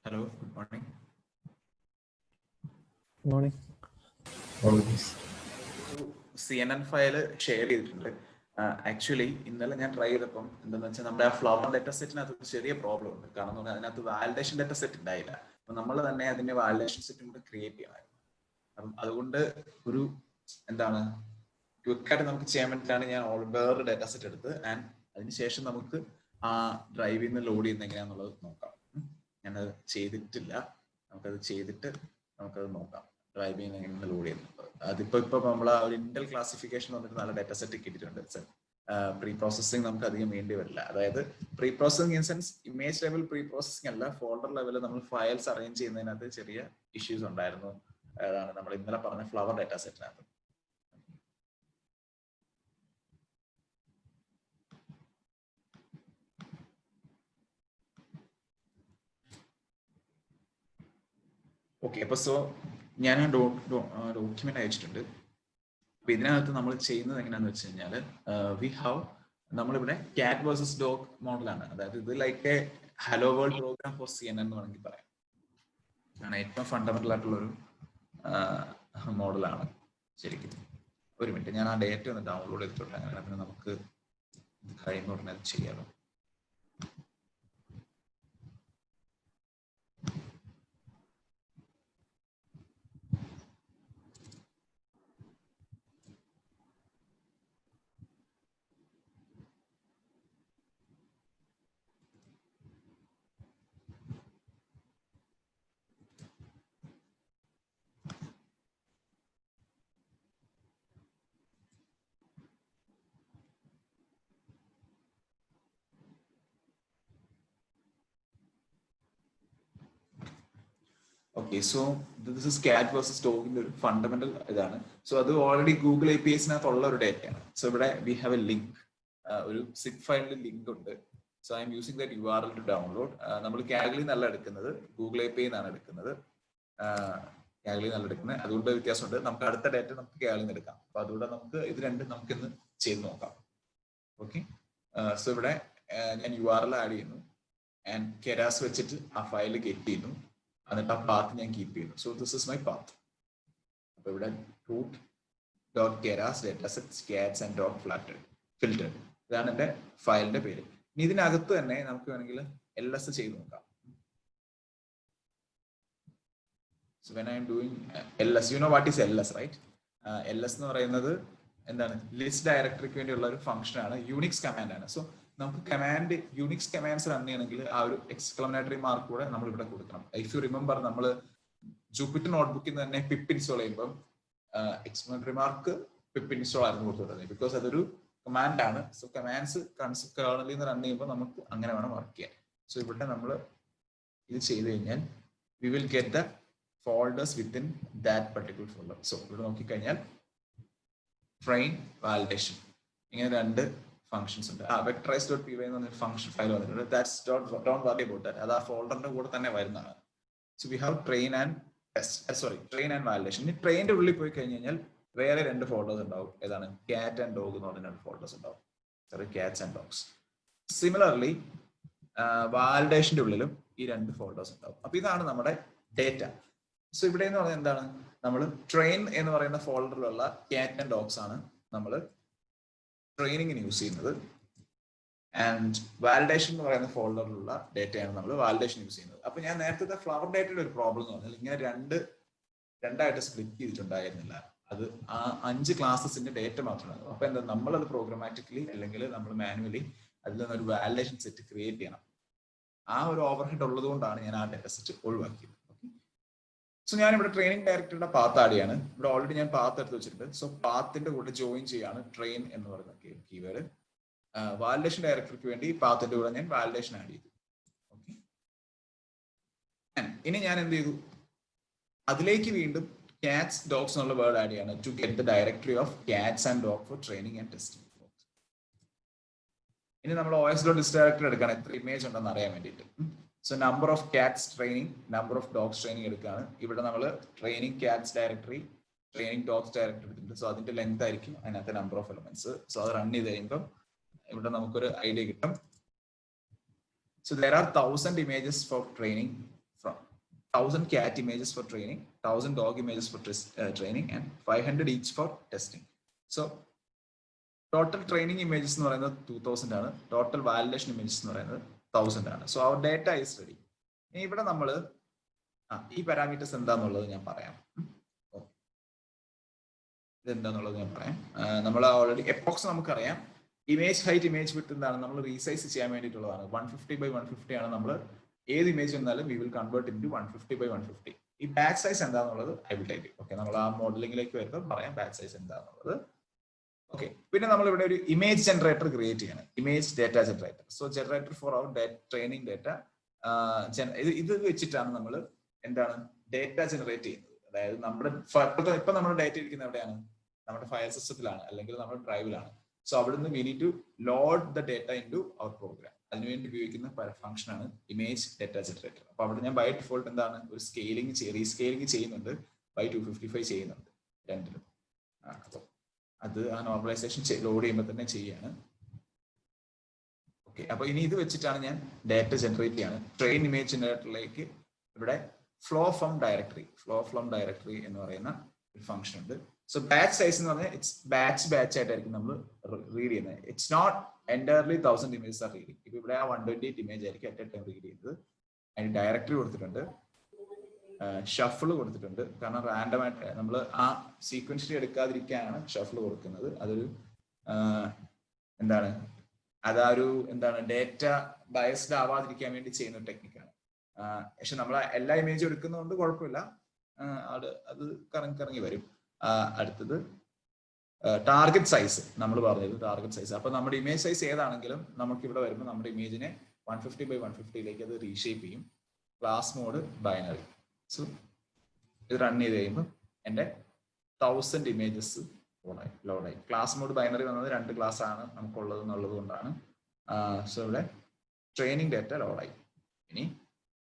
Hello, good morning. Good morning. CNN file share ചെയ്തിട്ടുണ്ട്. Actually ഇന്നലെ ഞാൻ ട്രൈ ചെയ്തപ്പം എന്താണെന്ന് വെച്ചാൽ നമ്മുടെ ആ ഫ്ലവർ ഡാറ്റ സെറ്റിനകത്ത് ഒരു ചെറിയ പ്രോബ്ലം ഉണ്ട്. കാരണം അതിനകത്ത് വാലിഡേഷൻ ഡാറ്റ സെറ്റ് ഉണ്ടായില്ല. അപ്പൊ നമ്മൾ തന്നെ അതിന്റെ വാലിഡേഷൻ സെറ്റും കൂടെ ക്രിയേറ്റ് ചെയ്യണമായിരുന്നു. അപ്പം അതുകൊണ്ട് ഒരു എന്താണ് ക്വിക്കായിട്ട് നമുക്ക് ചെയ്യാൻ വേണ്ടിയിട്ടാണ് ഞാൻ വേറൊരു ഡാറ്റ സെറ്റ് എടുത്ത് അതിനുശേഷം നമുക്ക് ആ ഡ്രൈവിൽ നിന്ന് ലോഡ് ചെയ്യുന്ന എങ്ങനെയാണെന്നുള്ളത് നോക്കാം. ഞാനത് ചെയ്തിട്ടില്ല, നമുക്കത് ചെയ്തിട്ട് നമുക്കത് നോക്കാം. ഡ്രൈവ് ചെയ്യുന്ന എങ്ങനെ ലോഡ് ചെയ്യുന്നത് അതിപ്പോ നമ്മൾ ഒരു ഇന്റൽ ക്ലാസിഫിക്കേഷൻ വന്നിട്ട് നല്ല ഡാറ്റ സെറ്റ് കിട്ടിയിട്ടുണ്ട്. പ്രീ പ്രോസസ്സിംഗ് നമുക്ക് അധികം വേണ്ടി വരില്ല. അതായത് pre processing in sense image level pre processing അല്ല, ഫോൾഡർ ലെവലിൽ നമ്മൾ ഫയൽസ് അറേഞ്ച് ചെയ്യുന്നതിനകത്ത് ചെറിയ ഇഷ്യൂസ് ഉണ്ടായിരുന്നു. അതാണ് നമ്മൾ ഇന്നലെ പറഞ്ഞ ഫ്ലവർ ഡാറ്റ സെറ്റിനകത്ത്. ഓക്കെ, അപ്പൊ ഞാൻ ഡോക്യുമെന്റ് അയച്ചിട്ടുണ്ട്. അപ്പൊ ഇതിനകത്ത് നമ്മൾ ചെയ്യുന്നത് എങ്ങനെയാന്ന് വെച്ച് കഴിഞ്ഞാല് നമ്മളിവിടെ കാറ്റ് വേഴ്സസ് ഡോഗ് മോഡലാണ്. അതായത് ഇത് like a hello world program for CNN എന്ന് വേണമെങ്കിൽ പറയാം. ആണ് ഏറ്റവും ഫണ്ടമെന്റൽ ആയിട്ടുള്ളൊരു മോഡലാണ് ശരിക്കും. ഒരു മിനിറ്റ്, ഞാൻ ആ ഡേറ്റ ഒന്ന് ഡൗൺലോഡ് ചെയ്തിട്ടുണ്ട്. അങ്ങനെ പിന്നെ നമുക്ക് കഴിയുന്ന ഉടനെ അത് ചെയ്യാമല്ലോ. ഓക്കെ, സോ ദിസ് ഇസ് കാറ്റ് വേഴ്സസ് ഡോഗിന്റെ ഒരു ഫണ്ടമെന്റൽ ഇതാണ്. സോ അത് ഓൾറെഡി ഗൂഗിൾ APIസിനകത്ത് ഉള്ള ഒരു ഡേറ്റയാണ്. സോ ഇവിടെ വി ഹാവ് എ ലിങ്ക്, ഒരു സിപ്പ് ഫയലിൽ ലിങ്ക് ഉണ്ട്. So I'm using that URL to download. നമ്മൾ കാഗ്ലി നല്ല എടുക്കുന്നത്, ഗൂഗിൾ API എന്നാണ് എടുക്കുന്നത്. കാഗ്ലി നല്ല എടുക്കുന്നത്, അതുകൊണ്ട് വ്യത്യാസമുണ്ട്. നമുക്ക് അടുത്ത ഡേറ്റ നമുക്ക് കാഗ്ലിന്ന് എടുക്കാം. അപ്പൊ അതുകൊണ്ട് നമുക്ക് ഇത് രണ്ടും നമുക്ക് ഇന്ന് ചെയ്ത് നോക്കാം. ഓക്കെ, സോ ഇവിടെ ഞാൻ URL ആഡ് ചെയ്യുന്നു ആൻഡ് കെരാസ് വെച്ചിട്ട് ആ ഫയൽ ഗെറ്റ് ചെയ്യുന്നു. എന്നിട്ട് ആ പാത്ത് ഞാൻ കീപ്പ് ചെയ്യുന്നു. So this is my path. അപ്പൊ ഇവിടെ root.keras datasets cats and dog filter ഇതാണ് എന്റെ ഫയലിന്റെ പേര്. ഇനി ഇതിനകത്ത് തന്നെ നമുക്ക് വേണമെങ്കിൽ LS ചെയ്ത് നോക്കാം. So when I am doing LS, you know what is LS, right? LS എന്ന് പറയുന്നത് എന്താണ്, ലിസ്റ്റ് ഡയറക്ടറിക്ക് വേണ്ടിയുള്ള ഒരു ഫംഗ്ഷൻ ആണ്, യൂണിക്സ് കമാൻഡ് ആണ്. സോ നമുക്ക് യൂണിക്സ് കമാൻഡ്സ് റൺ ചെയ്യണമെങ്കിൽ ആ ഒരു എക്സ്ക്ലമേറ്ററി മാർക്ക് കൂടെ നമ്മൾ ഇവിടെ കൊടുക്കണം. ഇഫ് യു റിമെമ്പർ, നമ്മൾ ജൂപ്പിറ്റർ നോട്ട്ബുക്കിൽ നിന്ന് തന്നെ പിപ്പ് ഇൻസ്റ്റാൾ ചെയ്യുമ്പോൾ എക്സ്ക്ലമേറ്ററി മാർക്ക് പിപ്പ് ഇൻസ്റ്റാൾ ആയിരുന്നു കൊടുത്തിട്ടുള്ളത്. ബിക്കോസ് അതൊരു കമാൻഡ് ആണ്. സോ കമാൻഡ്സ് കേർണലിൽ നിന്ന് റൺ ചെയ്യുമ്പോൾ നമുക്ക് അങ്ങനെ വേണം വർക്ക് ചെയ്യാൻ. സോ ഇവിടെ നമ്മൾ ഇത് ചെയ്ത് കഴിഞ്ഞാൽ we will get the folders within that particular folder. So ഇവിടെ നോക്കിക്കഴിഞ്ഞാൽ ട്രെയിൻ, വാലിഡേഷൻ, ഇങ്ങനെ രണ്ട് ഫംഗ്ഷൻസ് ഉണ്ട്. vectorize.py എന്ന് പറഞ്ഞ ഫംഗ്ഷൻ ഫയൽ വന്നിട്ടുണ്ട്. That's don't worry about that. അത് ആ ഫോൾഡറിന്റെ കൂടെ തന്നെ വരുന്നതാണ്. So we have train and validation. ഇനി ട്രെയിനിന്റെ ഉള്ളിൽ പോയി കഴിഞ്ഞ് കഴിഞ്ഞാൽ വേറെ രണ്ട് ഫോൾഡേഴ്സ് ഉണ്ടാവും. ഏതാണ്, കാറ്റ് ആൻഡ് ഡോഗ് എന്ന് പറഞ്ഞ രണ്ട് ഫോൾഡേഴ്സ് ഉണ്ടാവും. Cats and dogs. സിമിലർലി വാലിഡേഷന്റെ ഉള്ളിലും ഈ രണ്ട് ഫോൾഡേഴ്സ് ഉണ്ടാവും. അപ്പൊ ഇതാണ് നമ്മുടെ ഡേറ്റ. സോ ഇവിടെ എന്ന് പറഞ്ഞാൽ എന്താണ്, നമ്മൾ ട്രെയിൻ എന്ന് പറയുന്ന ഫോൾഡറിലുള്ള കാറ്റ് ആൻഡ് ഡോഗ്സ് ആണ് നമ്മൾ ട്രെയിനിങ്ങിന് യൂസ് ചെയ്യുന്നത്. ആൻഡ് വാലിഡേഷൻ എന്ന് പറയുന്ന ഫോൾഡറിലുള്ള ഡേറ്റയാണ് നമ്മൾ വാലിഡേഷൻ യൂസ് ചെയ്യുന്നത്. അപ്പൊ ഞാൻ നേരത്തെ ഫ്ലവർ ഡേറ്റയുടെ ഒരു പ്രോബ്ലം എന്ന് പറഞ്ഞാൽ ഇങ്ങനെ രണ്ടായിട്ട് സ്പ്ലിറ്റ് ചെയ്തിട്ടുണ്ടായിരുന്നില്ല. അത് ആ 5 ക്ലാസ്സസിന്റെ ഡേറ്റ മാത്രമാണ്. അപ്പൊ എന്താ, നമ്മളത് പ്രോഗ്രാമാറ്റിക്കലി അല്ലെങ്കിൽ നമ്മൾ മാനുവലി അതിൽ നിന്നൊരു വാലിഡേഷൻ സെറ്റ് ക്രിയേറ്റ് ചെയ്യണം. ആ ഒരു ഓവർഹെഡ് ഉള്ളത് കൊണ്ടാണ് ഞാൻ ആ ഡേറ്റ സെറ്റ് ഒഴിവാക്കിയത്. സോ ഞാൻ ഇവിടെ ട്രെയിനിങ് ഡയറക്ടറിയുടെ പാത്ത് ആഡ് ചെയ്യാണ്. ഇവിടെ ഓൾറെഡി ഞാൻ പാത്ത് എടുത്ത് വെച്ചിട്ടുണ്ട്. സോ പാത്തിന്റെ കൂടെ ജോയിൻ ചെയ്യാണ് ട്രെയിൻ എന്ന് പറയുന്ന കീവേഡ്. വാലിഡേഷൻ ഡയറക്ടറിക്ക് വേണ്ടി പാത്തിന്റെ കൂടെ ഞാൻ വാലിഡേഷൻ ആഡ് ചെയ്തു. ഓക്കെ, ഇനി ഞാൻ എന്ത് ചെയ്തു, അതിലേക്ക് വീണ്ടും കാറ്റ്സ്, ഡോഗ്സ് എന്നുള്ള വേർഡ് ആഡ് ചെയ്യാണ് to get the directory of cats and dog for training and testing. ഇനി നമ്മൾ OS.list ഡയറക്ടറി എടുക്കുകയാണ് എത്ര ഇമേജ് ഉണ്ടെന്ന് അറിയാൻ വേണ്ടിയിട്ട്. So number of Katz training, number of dogs training എടുക്കുകയാണ്. ഇവിടെ നമ്മൾ training Katz directory, training dogs directory എടുത്തിട്ടുണ്ട്. സോ അതിന്റെ ലെങ്ത് ആയിരിക്കും അതിനകത്തെ നമ്പർ ഓഫ് എലമെന്റ്സ്. സോ അത് റൺ ചെയ്ത് കഴിയുമ്പോൾ ഇവിടെ നമുക്കൊരു ഐഡിയ കിട്ടും. So there are 1000 images four training 1000 cat images for training, 1000 dog images for training, and 500 each for testing. So total training images എന്ന് പറയുന്നത് 2000 ആണ്, ടോട്ടൽ വാലിഡേഷൻ ഇമേജസ് എന്ന് പറയുന്നത് 1000 ആണ്. So our data is ready. ഇനി ഇവിടെ നമ്മൾ ഈ പാരാമീറ്റേഴ്സ് എന്താന്നുള്ളത് ഞാൻ പറയാം. ഇതെന്താന്നുള്ളത് ഞാൻ പറയാം. നമ്മൾ ഓൾറെഡി എപ്പോക്സ് നമുക്കറിയാം. ഇമേജ് ഹൈറ്റ്, ഇമേജ് വിഡ്ത്ത് എന്താണ് നമ്മൾ റീസൈസ് ചെയ്യാൻ വേണ്ടിയിട്ടുള്ളതാണ്. 150/150 ആണ്. നമ്മൾ ഏത് ഇമേജ് വന്നാലും we will convert into 150/150. ഈ ബാക്ക് സൈസ് എന്താണെന്നുള്ളത് I will tell you. Okay, നമ്മൾ ആ മോഡലിംഗിലേക്ക് വരുമ്പോൾ പറയാം ബാക്ക് സൈസ് എന്താണെന്നുള്ളത്. ഓക്കെ, പിന്നെ നമ്മൾ ഇവിടെ ഒരു ഇമേജ് ജനറേറ്റർ ക്രിയേറ്റ് ചെയ്യണം. Image data generator. So generator for our training data. ഇത് വെച്ചിട്ടാണ് നമ്മൾ എന്താണ് ഡേറ്റ ജനറേറ്റ് ചെയ്യുന്നത്. അതായത് നമ്മുടെ ഇപ്പൊ നമ്മുടെ ഡേറ്റ ഇരിക്കുന്നത് എവിടെയാണ്? നമ്മുടെ ഫയൽ സിസ്റ്റത്തിലാണ്, അല്ലെങ്കിൽ നമ്മുടെ ഡ്രൈവിലാണ്. സോ അവിടുന്ന് we need to load the data into our program. അതിനുവേണ്ടി ഉപയോഗിക്കുന്ന ഫംഗ്ഷൻ ആണ് ഇമേജ് ഡേറ്റ ജനറേറ്റർ. അപ്പൊ അവിടെ ഞാൻ ബൈ ഡിഫോൾട്ട് എന്താണ് ഒരു റീസ്കെയിലിംഗ് ചെയ്യുന്നുണ്ട്, by 255 ചെയ്യുന്നുണ്ട് രണ്ടിലും. അപ്പൊ അത് ആ നോർമലൈസേഷൻ ലോഡ് ചെയ്യുമ്പോൾ തന്നെ ചെയ്യാണ്. ഓക്കെ, അപ്പൊ ഇനി ഇത് വെച്ചിട്ടാണ് ഞാൻ ഡേറ്റ ജനറേറ്റ് ചെയ്യാണ്. ട്രെയിൻ ഇമേജ് ജനറേറ്ററിലേക്ക് ഇവിടെ ഫ്ലോ ഫ്രം ഡയറക്ടറി എന്ന് പറയുന്ന ഒരു ഫംഗ്ഷൻ ഉണ്ട്. സോ ബാച്ച് സൈസ് എന്ന് പറഞ്ഞാൽ ഇറ്റ്സ് ബാച്ച് ആയിട്ടായിരിക്കും നമ്മൾ റീഡ് ചെയ്യുന്നത്. It's not entirely 1000 images are reading. ഇപ്പൊ ഇവിടെ ആ 128 ഇമേജ് ആയിരിക്കും അറ്റ് എ ടൈം റീഡ് ചെയ്യുന്നത്. അതിന് ഡയറക്ടറി കൊടുത്തിട്ടുണ്ട്, ഷഫിൾ കൊടുത്തിട്ടുണ്ട്. കാരണം റാൻഡം ആയിട്ട് നമ്മൾ ആ സീക്വൻഷ്യലി എടുക്കാതിരിക്കാനാണ് ഷഫിൾ കൊടുക്കുന്നത്. അതൊരു എന്താണ് ഡേറ്റ ബയസ്ഡ് ആവാതിരിക്കാൻ വേണ്ടി ചെയ്യുന്ന ഒരു ടെക്നിക്കാണ്. പക്ഷെ നമ്മൾ എല്ലാ ഇമേജും എടുക്കുന്നതുകൊണ്ട് കുഴപ്പമില്ല, അത് കറങ്ങി വരും. അടുത്തത് ടാർഗറ്റ് സൈസ്. നമ്മൾ പറഞ്ഞത് ടാർഗറ്റ് സൈസ്. അപ്പൊ നമ്മുടെ ഇമേജ് സൈസ് ഏതാണെങ്കിലും നമുക്ക് ഇവിടെ വരുമ്പോൾ നമ്മുടെ ഇമേജിനെ 150/150 അത് റീഷേപ്പ് ചെയ്യും. Class mode binary. സോ ഇത് റൺ ചെയ്ത് കഴിയുമ്പോൾ എൻ്റെ 1000 ഇമേജസ് ലോഡായി. ക്ലാസ് മോഡ് ബൈനറി വന്നത് 2 ക്ലാസ് ആണ് നമുക്കുള്ളത് എന്നുള്ളത് കൊണ്ടാണ്. സോ ഇവിടെ ട്രെയിനിങ് ഡേറ്റ ലോഡായി. ഇനി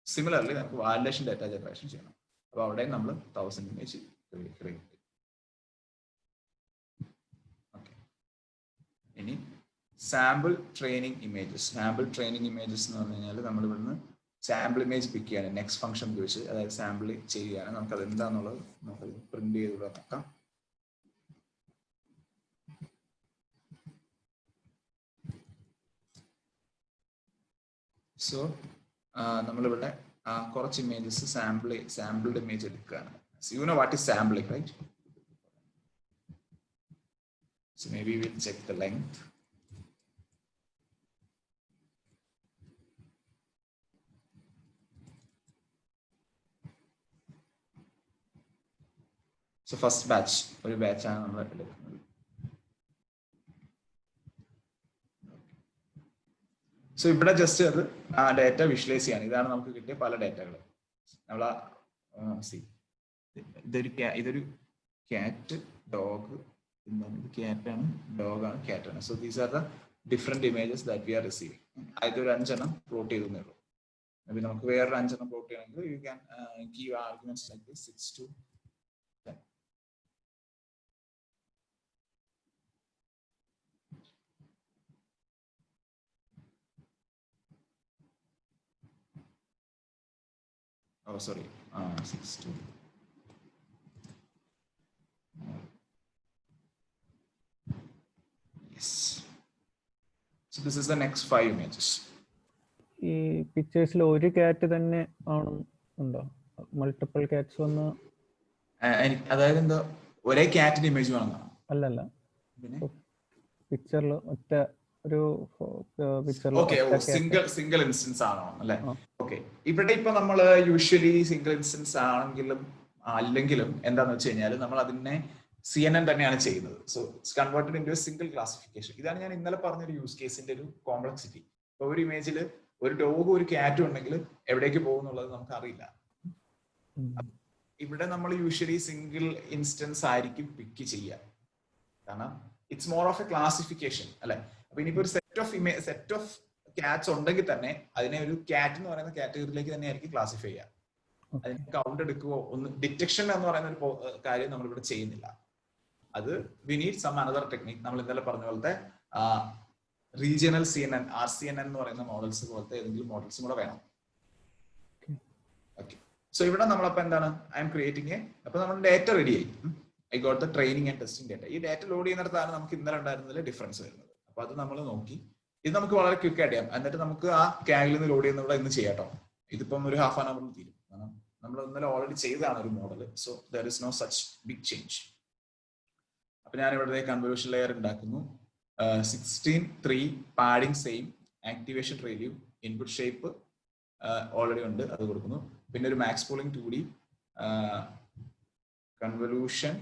സിമിലർലി നമുക്ക് വാലിഡേഷൻ ഡേറ്റ ജനറേഷൻ ചെയ്യണം. അപ്പൊ അവിടെ നമ്മൾ 1000 ഇമേജ് ക്രിയേറ്റ് ചെയ്യും. ഓക്കെ, ഇനി സാമ്പിൾ ട്രെയിനിങ് ഇമേജസ് എന്ന് പറഞ്ഞു കഴിഞ്ഞാൽ നമ്മൾ ഇവിടുന്ന് സാമ്പിൾ ഇമേജ് പിക്ക് ചെയ്യാണ്. നെക്സ്റ്റ് ഫംഗ്ഷൻ ഉപയോഗിച്ച്, അതായത് സാമ്പിൾ ചെയ്യുകയാണ്. നമുക്ക് അത് എന്താന്നുള്ളത് നമുക്ക് പ്രിന്റ് ചെയ്ത് ഇവിടെ നോക്കാം. സോ നമ്മളിവിടെ കുറച്ച് ഇമേജസ് സാമ്പിൾഡ് ഇമേജ് എടുക്കുകയാണ്. You know what is sampling, right? So maybe we'll check the length. So first batch, ഒരു ബാച്ച് ആണ് നമ്മൾ എടുക്കുന്നത്. സോ ഇവിടെ ജസ്റ്റ് അത് ആ ഡേറ്റ വിഷ്വലൈസ് ചെയ്യാണ്. ഇതാണ് നമുക്ക് കിട്ടിയ പല ഡേറ്റകൾ. നമ്മൾ ഇതൊരു ക്യാറ്റ്, ഡോഗ്, ക്യാറ്റാണ്, ഡോഗാണ്, ക്യാറ്റാണ്. So these are the different images that we are receiving. അതൊരു 5 എണ്ണം പ്ലോട്ട് ചെയ്തേ ഉള്ളൂ. പിന്നെ നമുക്ക് വേറൊരു 5 എണ്ണം പ്ലോട്ട് ചെയ്യണമെങ്കിൽ you can give arguments like this 6 to 10. Oh, sorry. 6 to. Yes. So this is the next 5 images. ഈ പിക്ചേഴ്സിൽ ഒരു ക്യാറ്റ് തന്നെ ഉണ്ടോ? മൾട്ടിപ്പിൾ ക്യാറ്റ്സ് വന്ന് അതായത് എന്താ ഒരേ ക്യാറ്റിന്റെ ഇമേജ് വേണമെന്നാണ്? അല്ലല്ല, പിക്ചറിൽ ഒറ്റ ഒരു സിംഗിൾ ഇൻസ്റ്റൻസ് ആണോ അല്ലെ? ഓക്കെ, ഇവിടെ ഇപ്പൊ നമ്മൾ യൂഷ്വലി സിംഗിൾ ഇൻസ്റ്റൻസ് ആണെങ്കിലും അല്ലെങ്കിലും എന്താന്ന് വെച്ച് കഴിഞ്ഞാൽ നമ്മൾ അതിനെ CNN തന്നെയാണ് ചെയ്യുന്നത്. So it's converted into A single classification. ഇതാണ് ഞാൻ ഇന്നലെ പറഞ്ഞൊരു യൂസ് കേസിന്റെ ഒരു കോംപ്ലക്സിറ്റി. ഇപ്പൊ ഒരു ഇമേജിൽ ഒരു ഡോഗും ഒരു ക്യാറ്റും ഉണ്ടെങ്കിൽ എവിടേക്ക് പോകും എന്നുള്ളത് നമുക്ക് അറിയില്ല. ഇവിടെ നമ്മൾ യൂഷ്വലി സിംഗിൾ ഇൻസ്റ്റൻസ് ആയിരിക്കും പിക്ക് ചെയ്യുക. കാരണം it's more of A classification അല്ലെ? അപ്പൊ ഇനിയിപ്പോ ഒരു സെറ്റ് ഓഫ് ക്യാറ്റ്സ് ഉണ്ടെങ്കിൽ തന്നെ അതിനെ ഒരു ക്യാറ്റ് എന്ന് പറയുന്ന കാറ്റഗറിയിലേക്ക് തന്നെ ആയിരിക്കും ക്ലാസിഫൈ ചെയ്യുക. അതിന് കൗണ്ട് എടുക്കുകയോ ഡിറ്റക്ഷൻ എന്ന് പറയുന്ന ഒരു കാര്യം നമ്മൾ ഇവിടെ ചെയ്യുന്നില്ല. അത് we need some another technique. നമ്മൾ ഇന്നലെ പറഞ്ഞ പോലത്തെ റീജിയണൽ CNN, RCNN എന്ന് പറയുന്ന മോഡൽസ് പോലത്തെ ഏതെങ്കിലും മോഡൽസും കൂടെ വേണം. ഓക്കെ, സോ ഇവിടെ നമ്മളപ്പോൾ എന്താണ് ഐ എം ക്രിയേറ്റിംഗ് അപ്പൊ നമ്മുടെ ഡേറ്റ റെഡി ആയി. I got the training and testing data. ഈ ഡേറ്റ ലോഡ് ചെയ്യുന്നിടത്താണ് നമുക്ക് ഇന്നലെ ഉണ്ടായിരുന്നതിൽ ഡിഫറൻസ് വരുന്നത്. അപ്പൊ അത് നമ്മൾ നോക്കി. ഇത് നമുക്ക് വളരെ ക്വിക്ക് ആയിട്ട് ചെയ്യാം. എന്നിട്ട് നമുക്ക് ആ ക്യാഗിൽ നിന്ന് ലോഡ് ചെയ്യുന്നവിടെ ഇന്ന് ചെയ്യാട്ടോ. ഇതിപ്പം ഒരു ഹാഫ് ആൻ അവറിൽ തീരും. കാരണം നമ്മൾ ഇന്നലെ ഓൾറെഡി ചെയ്തതാണ് ഒരു model. So there is no such big change. അപ്പൊ ഞാൻ ഇവിടെ കൺവല്യൂഷൻ ലെയർ ഉണ്ടാക്കുന്നു. 16:3 padding same, activation relu, input shape already ഉണ്ട്, അത് കൊടുക്കുന്നു. പിന്നെ ഒരു max pooling 2D, convolution,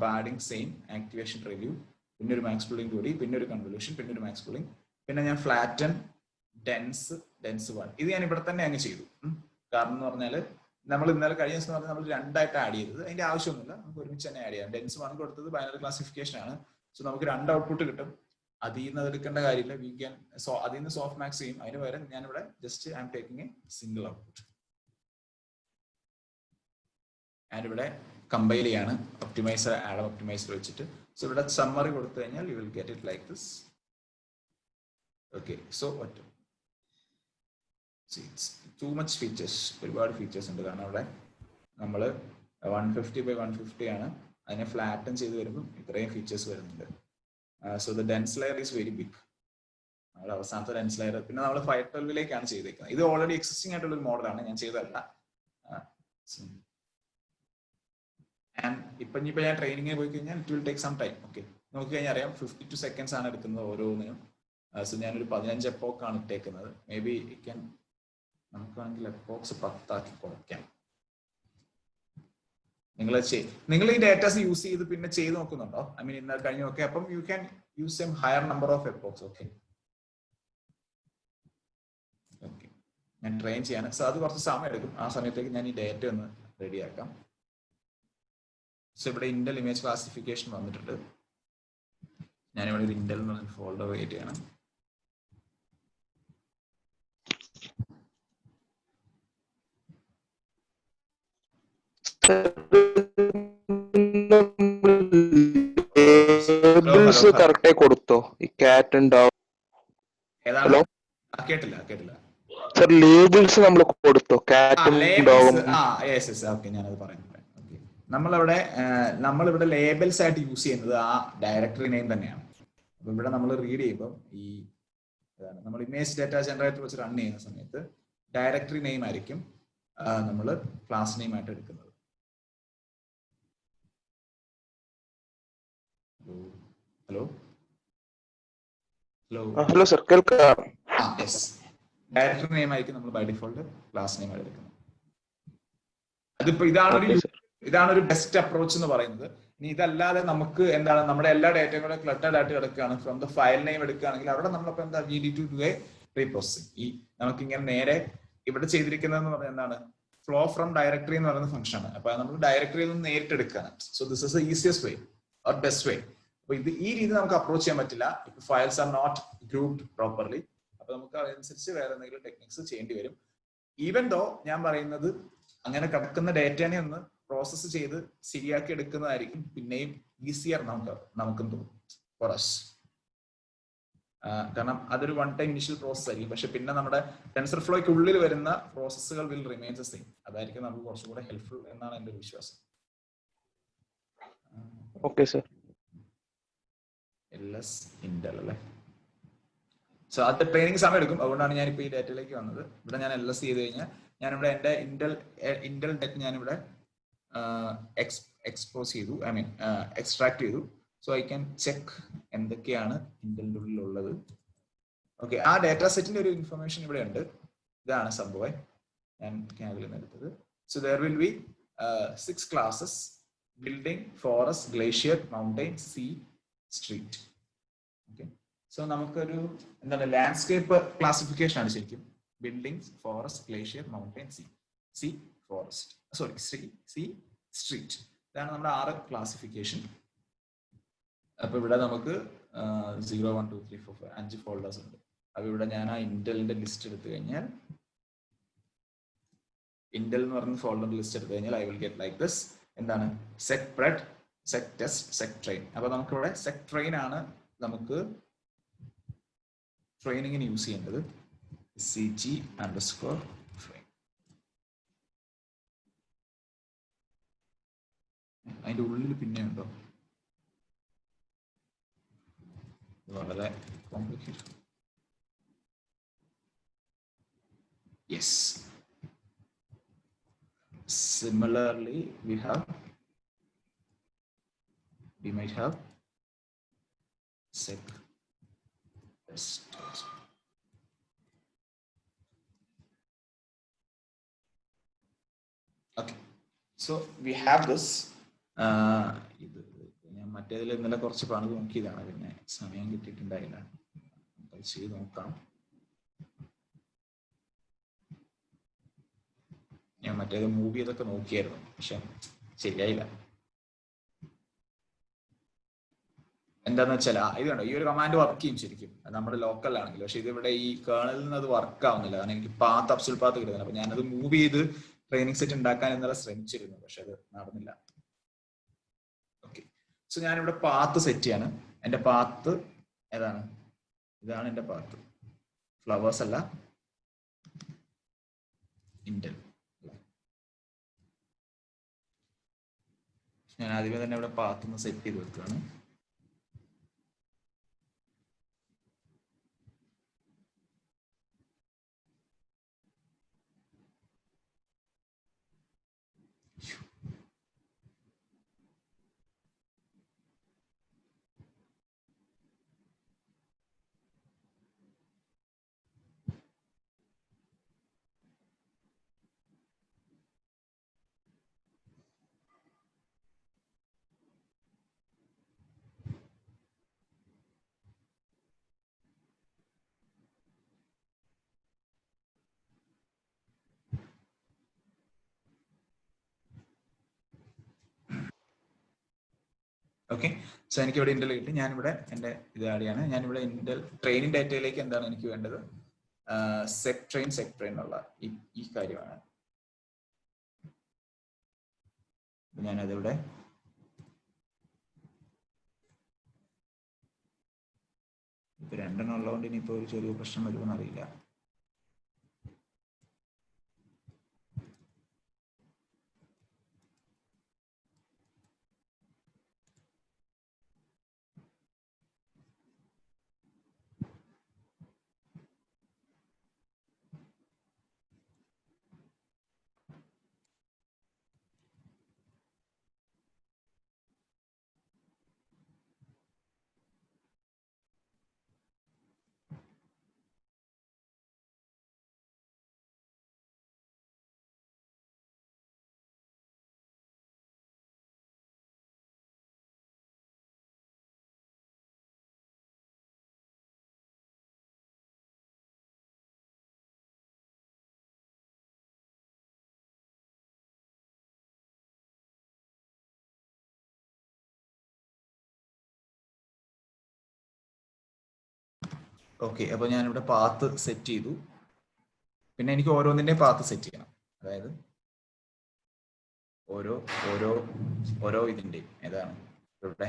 padding same, activation relu, പിന്നെ ഒരു മാക്സ് പൂളിംഗ് 2D, പിന്നെ ഒരു കൺവല്യൂഷൻ, പിന്നെ ഒരു മാക്സ് പൂളിംഗ്, പിന്നെ ഞാൻ ഫ്ലാറ്റൻ, ഡെൻസ് 1. ഇത് ഞാൻ ഇവിടെ തന്നെ അങ്ങ് ചെയ്തു. കാരണം എന്ന് പറഞ്ഞാൽ നമ്മൾ ഇന്നലെ കഴിഞ്ഞ ദിവസം പറഞ്ഞാൽ നമ്മൾ രണ്ടായിട്ട് ആഡ് ചെയ്തത്. അതിന്റെ ആവശ്യമൊന്നുമില്ല, നമുക്ക് ഒരുമിച്ച് തന്നെ ആഡ് ചെയ്യാം. ഡെൻസ് 1 കൊടുത്തത് ബൈനറി ക്ലാസിഫിക്കേഷൻ ആണ്. സോ നമുക്ക് 2 ഔട്ട്പുട്ട് കിട്ടും. അതിൽ നിന്ന് എടുക്കേണ്ട കാര്യമില്ല. വി ക്യാൻ അതിൽ നിന്ന് സോഫ്റ്റ് മാക്സ് ചെയ്യും. അതിന് പകരം ഞാൻ ഇവിടെ just I am taking A single output. ഞാനിവിടെ കമ്പൈൽ ചെയ്യാണ് ഒപ്റ്റിമൈസർ, ആഡ് ഒപ്റ്റിമൈസർ വെച്ചിട്ട്. സോ ഇവിടെ സമ്മറി കൊടുത്തു കഴിഞ്ഞാൽ U will get it like this. Okay, so too much features, ഒരുപാട് ഫീച്ചേഴ്സ് ഉണ്ട്. കാരണം അവിടെ നമ്മൾ 150x150 ആണ്. അതിനെ ഫ്ലാറ്റൻ ചെയ്ത് വരുമ്പോൾ ഇത്രയും ഫീച്ചേഴ്സ് വരുന്നുണ്ട്. So the dense layer is very big. നമ്മുടെ അവസാനത്തെ ഡെൻസ് ലെയർ പിന്നെ നമ്മൾ 512ലേക്കാണ് ചെയ്തേക്കുന്നത്. ഇത് ഓൾറെഡി എക്സിസ്റ്റിംഗ് ആയിട്ടുള്ള ഒരു മോഡലാണ്, ഞാൻ ചെയ്തതല്ല. ഇപ്പൊ ഞാൻ ട്രെയിനിങ്ങിന് പോയി കഴിഞ്ഞാൽ it will take some time. Okay, നോക്കി കഴിഞ്ഞാൽ അറിയാം 52 seconds ആണ് എടുക്കുന്നത് ഓരോന്നിനും. സോ ഞാനൊരു 15 എപ്പോക്കാണ് ഇട്ടേക്കുന്നത്. മേ ബി നമുക്കാണെങ്കിൽ എപ്പോക്സ് 10 ആക്കി കുറയ്ക്കാം. നിങ്ങൾ ഈ ഡേറ്റാസ് യൂസ് ചെയ്ത് പിന്നെ ചെയ്ത് നോക്കുന്നുണ്ടോ? ഐ മീൻ ഇന്നലെ കഴിഞ്ഞു. ഓക്കെ, അപ്പം you can use M higher number of epochs. Okay, ഞാൻ ട്രെയിൻ ചെയ്യാൻ. സോ അത് കുറച്ച് സമയം എടുക്കും. ആ സമയത്തേക്ക് ഞാൻ ഈ ഡേറ്റ ഒന്ന് റെഡിയാക്കാം. സോ ഇവിടെ ഇന്റൽ ഇമേജ് ക്ലാസിഫിക്കേഷൻ വന്നിട്ടുണ്ട്. ഞാനിവിടെ ഒരു ഇന്റൽ എന്ന് പറഞ്ഞ ഫോൾഡർ ക്രിയേറ്റ് ചെയ്യണം. കറക്റ്റായി കൊടുത്തോ? ഈ ക്യാറ്റ് ഉണ്ടാവും. ഹലോ, കേട്ടില്ല സർ. ലേബിൾസ് നമ്മൾ കൊടുത്തോ? ഞാനത് പറയാം. നമ്മളിവിടെ ലേബിൾസ് ആയിട്ട് യൂസ് ചെയ്യുന്നത് ആ ഡയറക്ടറി നെയിം തന്നെയാണ്. അപ്പൊ ഇവിടെ നമ്മൾ റീഡ് ചെയ്യുമ്പോൾ ഈ നമ്മൾ ഇമേജ് ഡാറ്റ ജനറേറ്റർ വെച്ച് റൺ ചെയ്യുന്ന സമയത്ത് ഡയറക്ടറി നെയിം ആയിരിക്കും നമ്മൾ ക്ലാസ് നെയിം ആയിട്ട് എടുക്കുന്നത്. ഹലോ സർ, കേൾക്കാം. ഡയറക്ടറി നെയിം ആയിരിക്കും നമ്മൾ ബൈ ഡിഫോൾട്ട് ക്ലാസ് നെയിം ആയിട്ട് എടുക്കുന്നത്. അതിപ്പോ ഇതാണ് ഒരു ബെസ്റ്റ് അപ്രോച്ച് എന്ന് പറയുന്നത്. ഇനി ഇതല്ലാതെ നമുക്ക് എന്താണ് നമ്മുടെ എല്ലാ ഡേറ്റയും കൂടെ ക്ലട്ടേഡ് ആയിട്ട് കിടക്കുകയാണ്. ഫ്രം ദ ഫയൽ നെയിം എടുക്കുകയാണെങ്കിൽ അവിടെ നമ്മളിപ്പോ എന്താ we need to do a reprocessing. ഈ നമുക്ക് ഇങ്ങനെ നേരെ ഇവിടെ ചെയ്തിരിക്കുന്നതെന്ന് പറഞ്ഞാൽ എന്താണ് ഫ്ലോ ഫ്രം ഡയറക്ടറി എന്ന് പറയുന്ന ഫംഗ്ഷൻ ആണ്. അപ്പൊ നമ്മൾ ഡയറക്ടറിയിൽ നിന്ന് നേരിട്ട് എടുക്കുകയാണ്. So this is the easiest way or best way. അപ്പൊ ഈ രീതി നമുക്ക് അപ്രോച്ച് ചെയ്യാൻ പറ്റില്ല. ഇപ്പൊ files are not grouped properly. അപ്പൊ നമുക്ക് അതനുസരിച്ച് വേറെ എന്തെങ്കിലും ടെക്നിക്സ് ചെയ്യേണ്ടി വരും. ഈവൻ ദോ ഞാൻ പറയുന്നത് അങ്ങനെ കിടക്കുന്ന ഡേറ്റനെ ഒന്ന് പ്രോസസ്സ് ചെയ്ത് ശരിയാക്കി എടുക്കുന്നതായിരിക്കും പിന്നെയും ഈസിയർ നമുക്കും തോന്നും ഫോർ അസ്. കാരണം അതൊരു വൺ ടൈം ഇനിഷ്യൽ പ്രോസസ് ആയിരിക്കും. പക്ഷെ പിന്നെ നമ്മുടെ ടെൻസർ ഫ്ലോയ്ക്ക് ഉള്ളിൽ വരുന്ന പ്രോസസ്സുകൾ വിൽ റിമെയിൻ ദ സെയിം. അതായിരിക്കും നമുക്ക് കുറച്ചും കൂടെ ഹെൽപ്ഫുൾ എന്നാണ് എന്റെ വിശ്വാസം. Okay sir. എൽഎസ് ഇന്റൽ അല്ലേ? സോ അത് ട്രെയിനിങ് സമയം എടുക്കും. അതുകൊണ്ടാണ് ഞാൻ ഇപ്പോൾ ഈ ഡേറ്റയിലേക്ക് വന്നത്. ഇവിടെ ഞാൻ എൽഎസ് ചെയ്ത് കഴിഞ്ഞാൽ ഞാനിവിടെ എൻ്റെ ഇന്റൽ ഡേറ്റ ഞാനിവിടെ എക്സ്പോസ് ചെയ്തു, ഐ മീൻ എക്സ്ട്രാക്ട് ചെയ്തു. സോ ഐ ക്യാൻ ചെക്ക് എന്തൊക്കെയാണ് ഇന്റലിന്റെ ഉള്ളിലുള്ളത്. ഓക്കെ, ആ ഡേറ്റ സെറ്റിന്റെ ഒരു ഇൻഫർമേഷൻ ഇവിടെ ഉണ്ട്. ഇതാണ് സംഭവം ഞാൻ ക്യാബിൽ നിന്ന് എടുത്തത്. So there will be 6 classes: building, forest, glacier, mountain, sea, street. Okay, so നമുക്കൊരു എന്താണ് ലാൻഡ്സ്കേപ്പ് ക്ലാസിഫിക്കേഷൻ ആണ് ശരിക്കും. Buildings, forest, glacier, mountain, sea, forest, sorry, sea, street. ഇതാണ് നമ്മുടെ 6 ക്ലാസിഫിക്കേഷൻ. അപ്പൊ ഇവിടെ നമുക്ക് 0, 1, 2, 3, 4, 5 ഫോൾഡേഴ്സ് ഉണ്ട്. അപ്പൊ ഇവിടെ ഞാൻ ആ ഇന്റലിന്റെ ലിസ്റ്റ് എടുത്തു കഴിഞ്ഞാൽ, ഇന്റൽ എന്ന് പറയുന്ന ഫോൾഡറിന്റെ ലിസ്റ്റ് എടുത്തു കഴിഞ്ഞാൽ I will get like this. എന്താണ് seg pred, seg test, seg train. അപ്പൊ നമുക്കിവിടെ സെക് ട്രെയിൻ ആണ് നമുക്ക് ട്രെയിനിങ്ങിന് യൂസ് ചെയ്യേണ്ടത്. CG_train. അതിന്റെ ഉള്ളിൽ പിന്നെ ഉണ്ടോ? വളരെ complicated. Yes. Similarly, we might have sec test. Okay, so we have this. ഇത് ഞാൻ മറ്റേതിൽ ഇന്നലെ കുറച്ച് പണിത് നോക്കിയതാണ്, പിന്നെ സമയം കിട്ടിയിട്ടുണ്ടായില്ല. അത് ചെയ്ത് നോക്കാം. ഞാൻ മറ്റേത് മൂവ് ചെയ്തൊക്കെ നോക്കിയായിരുന്നു, പക്ഷെ ശരിയായില്ല. എന്താന്ന് വെച്ചാൽ ഇത് കണ്ടോ, ഈ ഒരു കമാൻഡ് വർക്ക് ചെയ്യും ശരിക്കും, അത് നമ്മുടെ ലോക്കലാണെങ്കിൽ. പക്ഷെ ഇതിവിടെ ഈ കേർണലിൽ നിന്ന് അത് വർക്ക് ആവുന്നില്ല, കാരണം എനിക്ക് പാത്ത് അബ്സൊല്യൂട്ട് പാത്ത് കിട്ടുന്നില്ല. അപ്പൊ ഞാനത് മൂവ് ചെയ്ത് ട്രെയിനിങ് സെറ്റ് ഉണ്ടാക്കാൻ ഇന്നലെ ശ്രമിച്ചിരുന്നു, പക്ഷെ അത് നടന്നില്ല. ഓക്കെ, സോ ഞാനിവിടെ പാത്ത് സെറ്റ് ചെയ്യാണ്. എന്റെ പാത്ത് ഏതാണ്? ഇതാണ് എന്റെ പാത്ത്. ഫ്ലവേഴ്സ് അല്ല, ഇന്റൽ. ഞാൻ ആദ്യമേ തന്നെ ഇവിടെ പാത്ത് ഒന്ന് സെറ്റ് ചെയ്ത് വെക്കുകയാണ്. ഓക്കെ, സോ എനിക്ക് ഇവിടെ ഇന്റൽ കിട്ടി. ഞാനിവിടെ എൻ്റെ ഇത് ആടിയാണ്. ഞാനിവിടെ ഇന്റൽ ട്രെയിനിങ് ഡാറ്റയിലേക്ക് എന്താണ് എനിക്ക് വേണ്ടത്? സെക് ട്രെയിൻ എന്നുള്ള ഈ കാര്യമാണ്. ഞാനതിവിടെ ഇപ്പൊ രണ്ടെണ്ണം ഉള്ളതുകൊണ്ട് ഇനിയിപ്പോ ഒരു ചെറിയ പ്രശ്നം വരുമെന്ന് അറിയില്ല. ഓക്കെ, അപ്പൊ ഞാനിവിടെ പാത്ത് സെറ്റ് ചെയ്തു. പിന്നെ എനിക്ക് ഓരോന്നിന്റെയും പാത്ത് സെറ്റ് ചെയ്യണം. അതായത് ഓരോ ഇതിന്റെയും ഏതാണ് ഇവിടെ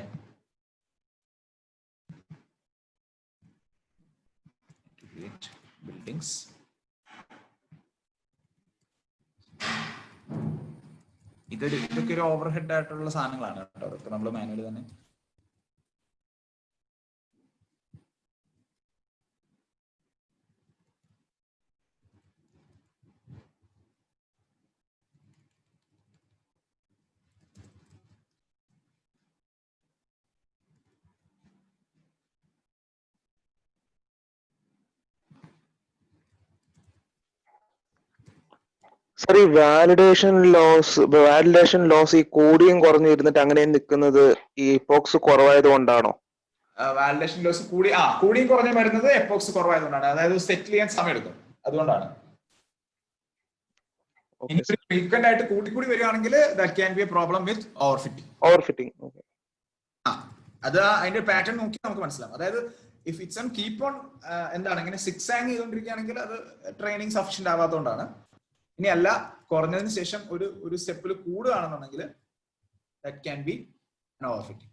ബിൽഡിങ്സ്. ഇതൊക്കെ ഒരു ഓവർ ഹെഡ് ആയിട്ടുള്ള സാധനങ്ങളാണ് കേട്ടോ. അതൊക്കെ നമ്മൾ മാനുവലി തന്നെ സർ, ഈ വാലിഡേഷൻ ലോസ് ഈ കൂടിയും കുറഞ്ഞു ഇരുന്നിട്ട് അങ്ങനെ നിൽക്കുന്നത് ഈ എപ്പോക്സ് കുറവായത് കൊണ്ടാണോ? വാലിഡേഷൻ ലോസ് കൂടിയും കുറഞ്ഞു വരുന്നത് എപ്പോക്സ് കുറവായതുകൊണ്ടാണ്. അതായത് സെറ്റിൽ ചെയ്യാൻ സമയം എടുക്കും, അതുകൊണ്ടാണ്. ഫ്രീക്വന്റ് ആയിട്ട് കൂടി വരികയാണെങ്കിൽ that can be a problem with overfitting. അത് അതിന്റെ പാറ്റേൺ നോക്കി നമുക്ക് മനസ്സിലാവും. അതായത് if it's on keep on എന്താണ് ഇങ്ങനെ സിക്സ് ആങ് ചെയ്തുകൊണ്ടിരിക്കുകയാണെങ്കിൽ അത് ട്രെയിനിങ് സഫിഷ്യന്റ് ആവാത്തതുകൊണ്ടാണ്. ഇനി അല്ല, കുറഞ്ഞതിന് ശേഷം ഒരു സ്റ്റെപ്പിൽ കൂടുകയാണെന്നുണ്ടെങ്കിൽ that can be an overfitting.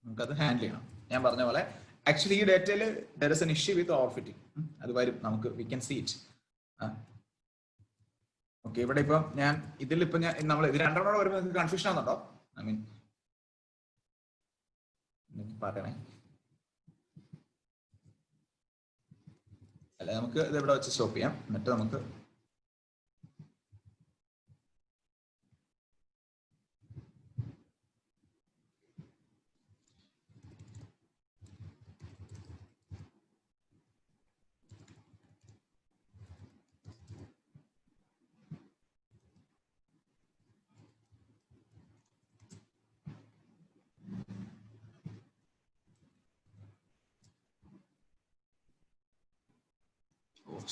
നമുക്കത് ഹാൻഡിൽ ചെയ്യണം. ഞാൻ പറഞ്ഞ പോലെ ആക്ച്വലി ഈ ഡേറ്റയിൽ there is an issue with overfitting. അത് വരും, നമുക്ക് we can see it. Okay, ഇവിടെ ഇപ്പൊ ഞാൻ ഇതിലിപ്പോ നമ്മൾ ഇത് രണ്ടെണ്ണം വരുമ്പോൾ നിങ്ങൾക്ക് കൺഫ്യൂഷൻ ആവുന്നുണ്ടോ? ഐ മീൻ പറയണേ. അല്ല, നമുക്ക് ഇത് ഇവിടെ വെച്ച് സ്റ്റോപ്പ് ചെയ്യാം. എന്നിട്ട് നമുക്ക്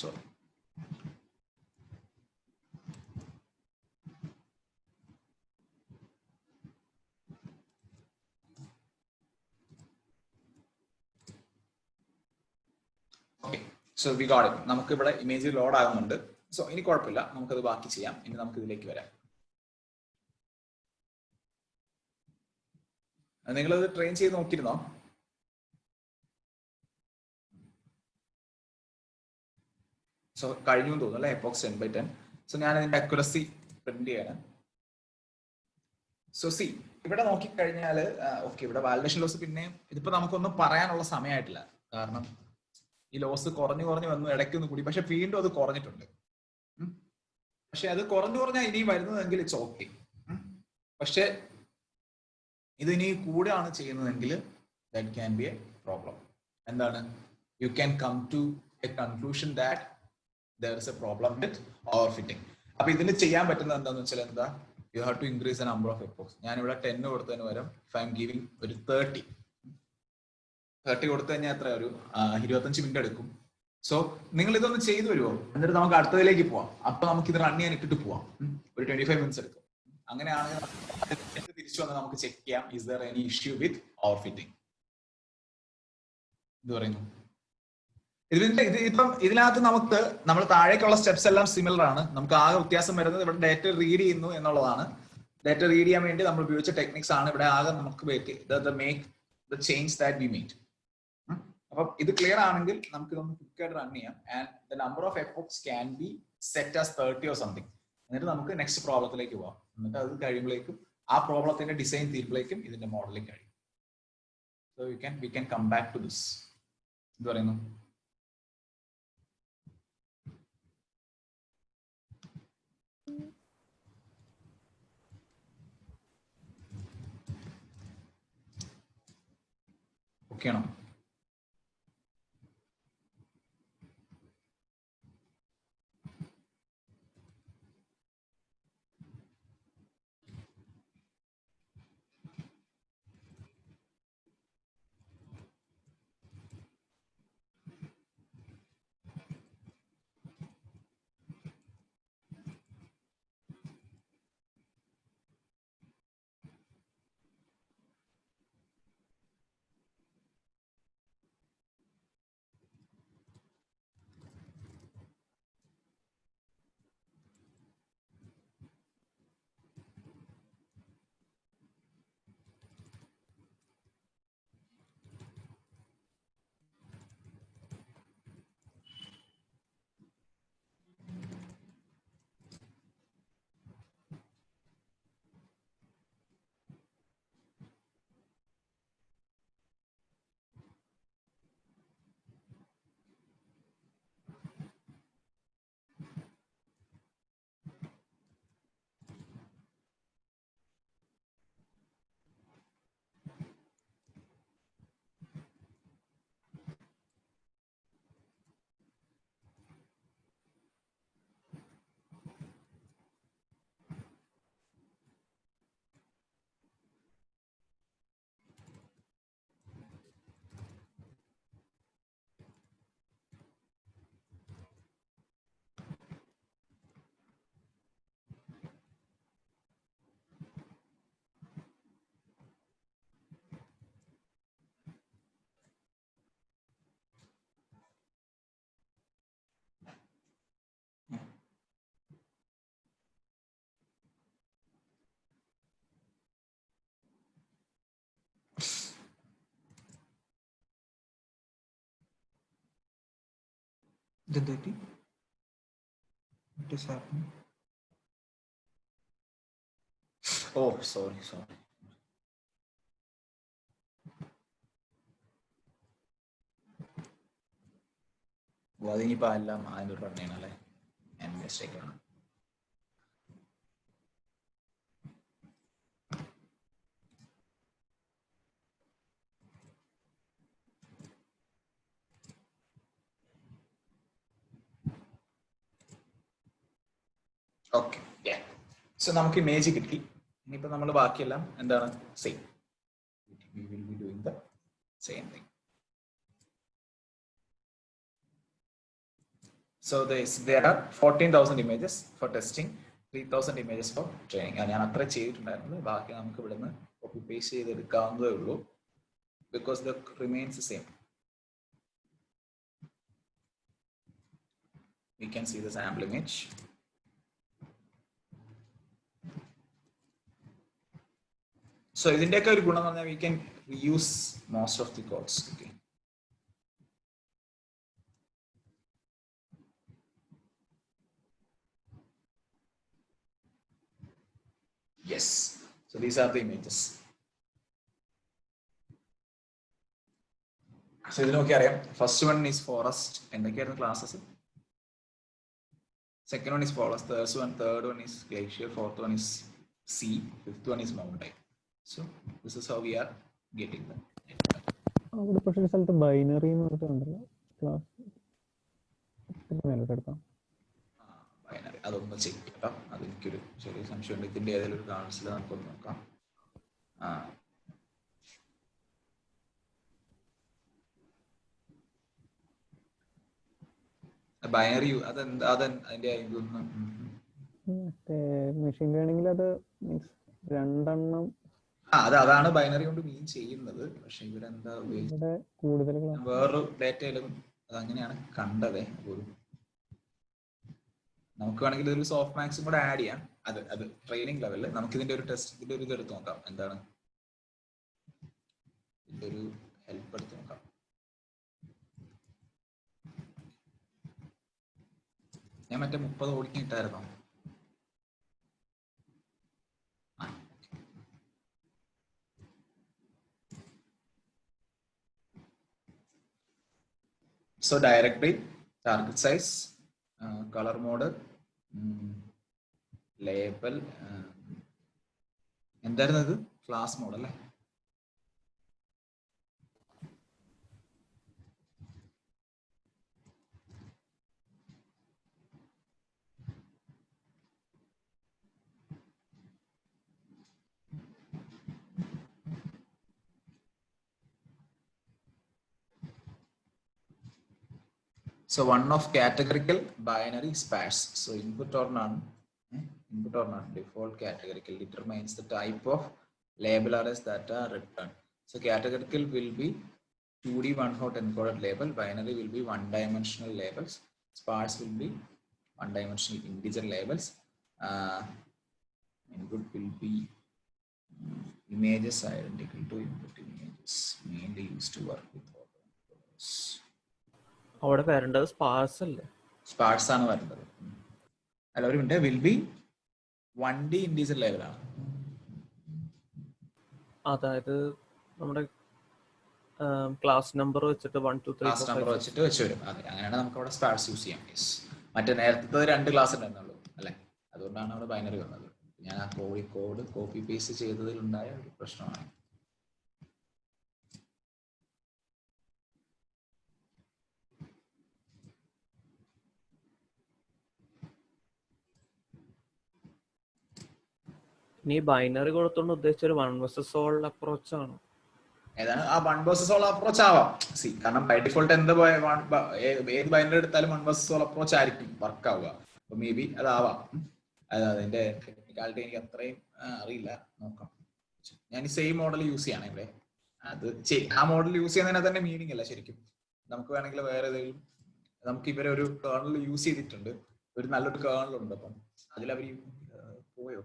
sorry. Okay, so we got it. നമുക്ക് ഇവിടെ ഇമേജ് ലോഡ് ആകുന്നുണ്ട്. സോ ഇനി കുഴപ്പമില്ല, നമുക്കത് ബാക്കി ചെയ്യാം. ഇനി നമുക്ക് ഇതിലേക്ക് വരാം. നിങ്ങളത് ട്രെയിൻ ചെയ്ത് നോക്കിയിരുന്നോ? സോ കഴിഞ്ഞു തോന്നുന്നു അല്ലെ, എപ്പോക്സ് 10/10. സോ ഞാൻ അതിന്റെ അക്യുറസി പ്രിന്റ് ചെയ്യണം. സോ സി ഇവിടെ നോക്കിക്കഴിഞ്ഞാല് ഓക്കെ, ഇവിടെ വാലിഡേഷൻ ലോസ് പിന്നെ ഇതിപ്പോ നമുക്കൊന്നും പറയാനുള്ള സമയമായിട്ടില്ല. കാരണം ഈ ലോസ് കുറഞ്ഞു വന്നു, ഇടയ്ക്കൊന്ന് കൂടി, പക്ഷെ വീണ്ടും അത് കുറഞ്ഞിട്ടുണ്ട്. പക്ഷെ അത് കുറഞ്ഞാൽ ഇനിയും വരുന്നതെങ്കിൽ ഇറ്റ്സ് ഓക്കെ. പക്ഷെ ഇത് ഇനി കൂടെയാണ് ചെയ്യുന്നതെങ്കിൽ that can be a problem. എന്താണ്? You can come to a conclusion that there is a problem with overfitting. അപ്പൊ ഇതിന് ചെയ്യാൻ പറ്റുന്നത് എന്താന്ന് വെച്ചാൽ എന്താ, you have to increase the number of epochs. ഞാൻ ഇവിടെ 10 കൊടുത്തതിന് പകരം ഇഫ് ഐ എം ഗിവിംഗ് ഒരു 30 കൊടുത്തു കഴിഞ്ഞാൽ എത്ര, ഒരു 25 മിനിറ്റ് എടുക്കും. സോ നിങ്ങൾ ഇതൊന്ന് ചെയ്തു വരുമോ? എന്നിട്ട് നമുക്ക് അടുത്തതിലേക്ക് പോവാം. അപ്പൊ നമുക്ക് ഇത് റൺ ചെയ്യാൻ ഇട്ടിട്ട് പോവാം. ഒരു 25 മിനിറ്റ്സ് എടുക്കും. അങ്ങനെയാണെങ്കിൽ തിരിച്ചു വന്ന് നമുക്ക് ചെക്ക് ചെയ്യാം, is there any issue with overfitting. ഇത് പറയുന്നു. ഇപ്പം ഇതിനകത്ത് നമുക്ക് നമ്മൾ താഴേക്കുള്ള സ്റ്റെപ്സ് എല്ലാം സിമിലർ ആണ്. നമുക്ക് ആകെ വ്യത്യാസം വരുന്നത് ഇവിടെ ഡേറ്റ റീഡ് ചെയ്യുന്നു എന്നുള്ളതാണ്. ഡേറ്റ റീഡ് ചെയ്യാൻ വേണ്ടി നമ്മൾ ഉപയോഗിച്ച ടെക്നിക്സ് ആണ് ഇവിടെ ആകെ നമുക്ക് make the change that we made. അപ്പം ഇത് ക്ലിയർ ആണെങ്കിൽ നമുക്ക് ഇതൊന്ന് ക്വിക്കായിട്ട് റൺ ചെയ്യാം. And the number of epochs can be set as 30 or something. എന്നിട്ട് നമുക്ക് നെക്സ്റ്റ് പ്രോബ്ലത്തിലേക്ക് പോവാം. എന്നിട്ട് അത് കഴിയുമ്പോഴേക്കും ആ പ്രോബ്ലത്തിന്റെ ഡിസൈൻ തീരുമ്പോഴേക്കും ഇതിന്റെ മോഡലിംഗ് കഴിയും. So we can come back to this. എന്ത് പറയുന്നു? ഓക്കെ ആണോ? What is happening? Oh, sorry. അതിനിപ്പോ എല്ലാം അതിൻ്റെ റൺ ചെയ്യണല്ലേ, മിസ്റ്റേക്ക് ആണ്. ഓക്കെ, സോ നമുക്ക് ഇമേജ് കിട്ടി. ഇനിയിപ്പോ നമ്മൾ ബാക്കിയെല്ലാം എന്താണ് same. We will be doing the same thing. So there are 14,000 images for testing, 3,000 images for training. ഞാൻ അത്ര ചെയ്തിട്ടുണ്ടായിരുന്നത്, ബാക്കി നമുക്ക് ഇവിടുന്ന് കോപ്പി പേസ്റ്റ് ചെയ്തെടുക്കാവുന്നതേ ഉള്ളൂ, because the remains the same. We can see the sample image. So ഇതിന്റെയൊക്കെ ഒരു ഗുണം എന്ന് പറഞ്ഞാൽ we can reuse most of the codes. Okay. Yes, so these are the images. So ഇതിൽ നോക്കി അറിയാം, ഫസ്റ്റ് വൺ ഈസ് ഫോറസ്റ്റ്, എന്തൊക്കെയായിരുന്നു classes. Second one is forest, third one is glacier, fourth one is sea, fifth one is mountain. So this is how we are getting them. അവിടെ പക്ഷേ ഒരു സ്ഥലത്ത് binary എന്ന് പറഞ്ഞിട്ടുണ്ടല്ലോ ക്ലാസ്, എടുക്കാം. Binary അതൊന്ന് check കേട്ടോ, അതെനിക്കൊരു ചെറിയ സംശയമുണ്ട്. ഇതിന്റെ ഏതെങ്കിലും ഒരു കാൺസിൽ നമുക്കൊന്ന് നോക്കാം. ബൈനറി അതിന്റെ ഇതൊന്നും മെഷീൻ ലേണിംഗിൽ അത് മീൻസ് രണ്ടെണ്ണം, അതാണ് ബൈനറി കൊണ്ട് മീൻ ചെയ്യുന്നത്. പക്ഷെ ഇവരെന്താ കൂടുതൽ വേറൊരു ഡേറ്റയിലും അത് അങ്ങനെയാണ് കണ്ടത്. ഒരു നമുക്ക് വേണമെങ്കിൽ ഇതൊരു സോഫ്റ്റ് മാക്സും കൂടെ ആഡ് ചെയ്യാം. അത് ട്രെയിനിങ് ലെവലിൽ നമുക്ക് ഇതിന്റെ ഒരു ടെസ്റ്റ്, ഇതിന്റെ ഒരു ഇത് എടുത്ത് നോക്കാം. എന്താണ് ഇതിന്റെ ഒരു ഹെൽപ്പ് എടുത്ത് നോക്കാം. ഞാൻ മറ്റേ 30 ഓടിക്കാൻ ഇട്ടായിരുന്നോ? So directory, target size, color mode, label, എന്തായിരുന്നു ഇത്? ക്ലാസ് മോഡ് അല്ലേ? So one of categorical, binary, sparse. So input or none, default categorical determines the type of label arrays that are returned. So categorical will be 2D one-hot encoded label, binary will be one-dimensional labels, sparse will be one-dimensional integer labels, input will be images identical to input images, mainly used to work with others. അവിടെ വരേണ്ടത് sparse അല്ലേ? Sparse ആണ് വരേണ്ടത്. അല്ല, ഒരു minute, will be 1D integer ലെവലാണ്. അതായത് നമ്മുടെ ക്ലാസ് നമ്പർ വെച്ചിട്ട് 1 2 3 ക്ലാസ് നമ്പർ വെച്ചിട്ട് വെച്ച് വരും. അതെ, അങ്ങനെയാണ് നമുക്ക് അവിടെ സ്പാർസ് യൂസ് ചെയ്യാം. മറ്റേ നേരത്തെ 2 ക്ലാസ് ഉണ്ടായിരുന്നുള്ളൂ അല്ലെ, അതുകൊണ്ടാണ് അവിടെ ബൈനറി വന്നത്. ഞാൻ ആ കോഡ് കോപ്പി പേസ്റ്റ് ചെയ്തതിൽ ഉണ്ടായ ഒരു പ്രശ്നമാണ്. ഇനി ബൈനറി കൊടുത്തോണ്ട് ഉദ്ദേശിച്ച ഒരു 1 vs all അപ്രോച്ച് ആണ്. ഏതാണ് ആ 1 vs all അപ്രോച്ച് ആവാം. കാരണം ബൈ ഡിഫോൾട്ട് ഏത് ബൈനറി എടുത്താലും 1 vs all അപ്രോച്ച് ആയിരിക്കും വർക്ക് ആവുക. അപ്പൊ മേ ബി അതാവാം. അതിന്റെ ടെക്നിക്കാലിറ്റി എനിക്ക് അത്രയും അറിയില്ല, നോക്കാം. ഞാൻ ഈ സെയിം മോഡൽ യൂസ് ചെയ്യണം ഇവിടെ. ആ മോഡൽ യൂസ് ചെയ്യുന്നതിന് തന്നെ മീനിങ് അല്ല ശരിക്കും. നമുക്ക് വേണമെങ്കിൽ വേറെ ഏതെങ്കിലും, നമുക്ക് ഇവരെ ഒരു കേർണൽ യൂസ് ചെയ്തിട്ടുണ്ട്, ഒരു നല്ലൊരു കേർണൽ ഉണ്ട്. അപ്പം അതിലവർ പോയോ?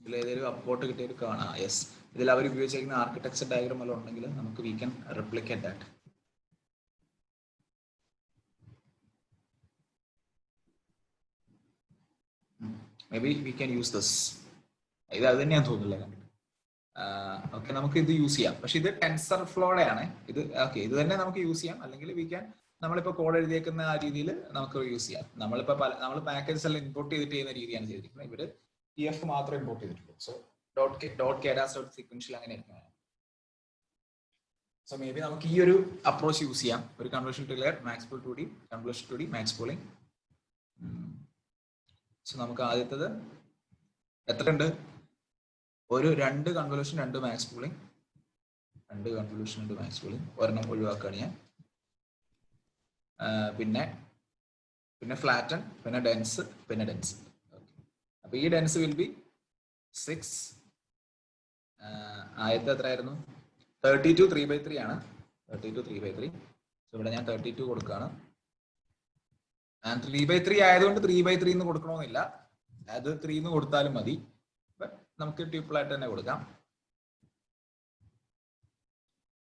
ഇതിൽ ഏതെങ്കിലും അപ്പോർട്ട് കിട്ടിയൊരു കാണാം. യെസ്, ഇതിൽ അവർ ഉപയോഗിച്ചിരിക്കുന്ന ആർക്കിടെക്ചർ ഡയഗ്രാം എല്ലാം ഉണ്ടെങ്കിൽ നമുക്ക് we can replicate that. May be we can use this. ഇത് അത് തന്നെയാന്ന് തോന്നുന്നില്ല കണ്ടിട്ട്. ഓക്കെ, നമുക്ക് ഇത് യൂസ് ചെയ്യാം. പക്ഷെ ഇത് ടെൻസർ ഫ്ലോയുടെ ആണ് ഇത്. ഓക്കെ, ഇത് തന്നെ നമുക്ക് യൂസ് ചെയ്യാം. അല്ലെങ്കിൽ വി ക്യാൻ നമ്മളിപ്പോ കോഡ് എഴുതിയേക്കുന്ന ആ രീതിയിൽ നമുക്ക് യൂസ് ചെയ്യാം. നമ്മളിപ്പോ നമ്മൾ പാക്കേജസ് എല്ലാം ഇമ്പോർട്ട് ചെയ്തിട്ട് ചെയ്യുന്ന രീതിയാണ് ചെയ്തിരിക്കുന്നത്. ഇവര് TF മാത്രമേ ഇമ്പോർട്ട് ചെയ്തിട്ടുള്ളൂ. സോ ഡോട്ട് കേഡാസ് ഡോട്ട് സീക്വൻഷ്യൽ അങ്ങനെ ആയിരിക്കും. സോ മേ ബി നമുക്ക് ഈ ഒരു അപ്രോച്ച് യൂസ് ചെയ്യാം. ഒരു conversion two layer, max pool 2D, conversion 2D, max pooling. So നമുക്ക് ആദ്യത്തത് എത്ര ഉണ്ട്? ഒരു 2 convolution 2 max pooling, 2 convolution 2 max pooling, ഒരെണ്ണം ഒഴിവാക്കുകയാണ് ഞാൻ. പിന്നെ ഫ്ലാറ്റൺ, പിന്നെ ഡെൻസ്, പിന്നെ ഡെൻസ്. അപ്പൊ ഈ ഡെൻസ് വിൽ ബി 6. ആദ്യത്തെ എത്രയായിരുന്നു? 32 3/3 ആണ്. 32 3/3. സോ ഇവിടെ ഞാൻ 32 കൊടുക്കുകയാണ്. 3/3 ആയതുകൊണ്ട് 3/3 എന്ന് കൊടുക്കണമെന്നില്ല. അത് 3 എന്ന് കൊടുത്താലും മതി. നമുക്ക് ട്യൂപ്പിൾ ആയിട്ട് തന്നെ കൊടുക്കാം.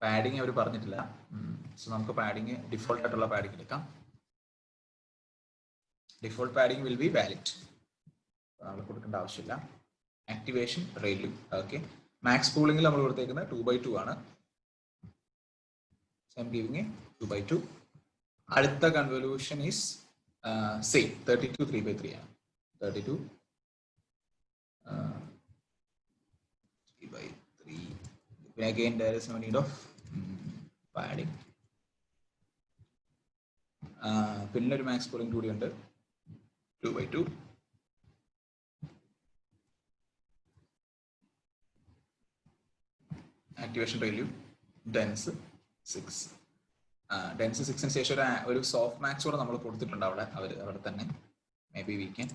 പാഡിങ് അവർ പറഞ്ഞിട്ടില്ല. സോ നമുക്ക് പാഡിങ് ഡിഫോൾട്ട് ആയിട്ടുള്ള പാഡിങ് എടുക്കാം. Default padding will be valid. നമ്മൾ കൊടുക്കേണ്ട ആവശ്യമില്ല. ആക്ടിവേഷൻ റെയിലും ഓക്കെ. മാക്സ് പൂളിംഗിൽ നമ്മൾ കൊടുത്തേക്കുന്നത് 2/2 ആണ്. So I'm giving 2/2. അടുത്ത കൺവല്യൂഷൻ ഈസ് സെയിം 32 3/3 ആണ്. 32 3/3. Again there is no need of padding. പിന്നെ ഒരു മാക്സ് പൂളിംഗ് കൂടി ഉണ്ട് 2/2. Activation value dense 6. ഡെൻസ് 6ന് ശേഷം ഒരു സോഫ്റ്റ് മാക്സ് കൂടെ നമ്മൾ കൊടുത്തിട്ടുണ്ട് അവിടെ തന്നെ. മേ ബി വി ക്യാൻ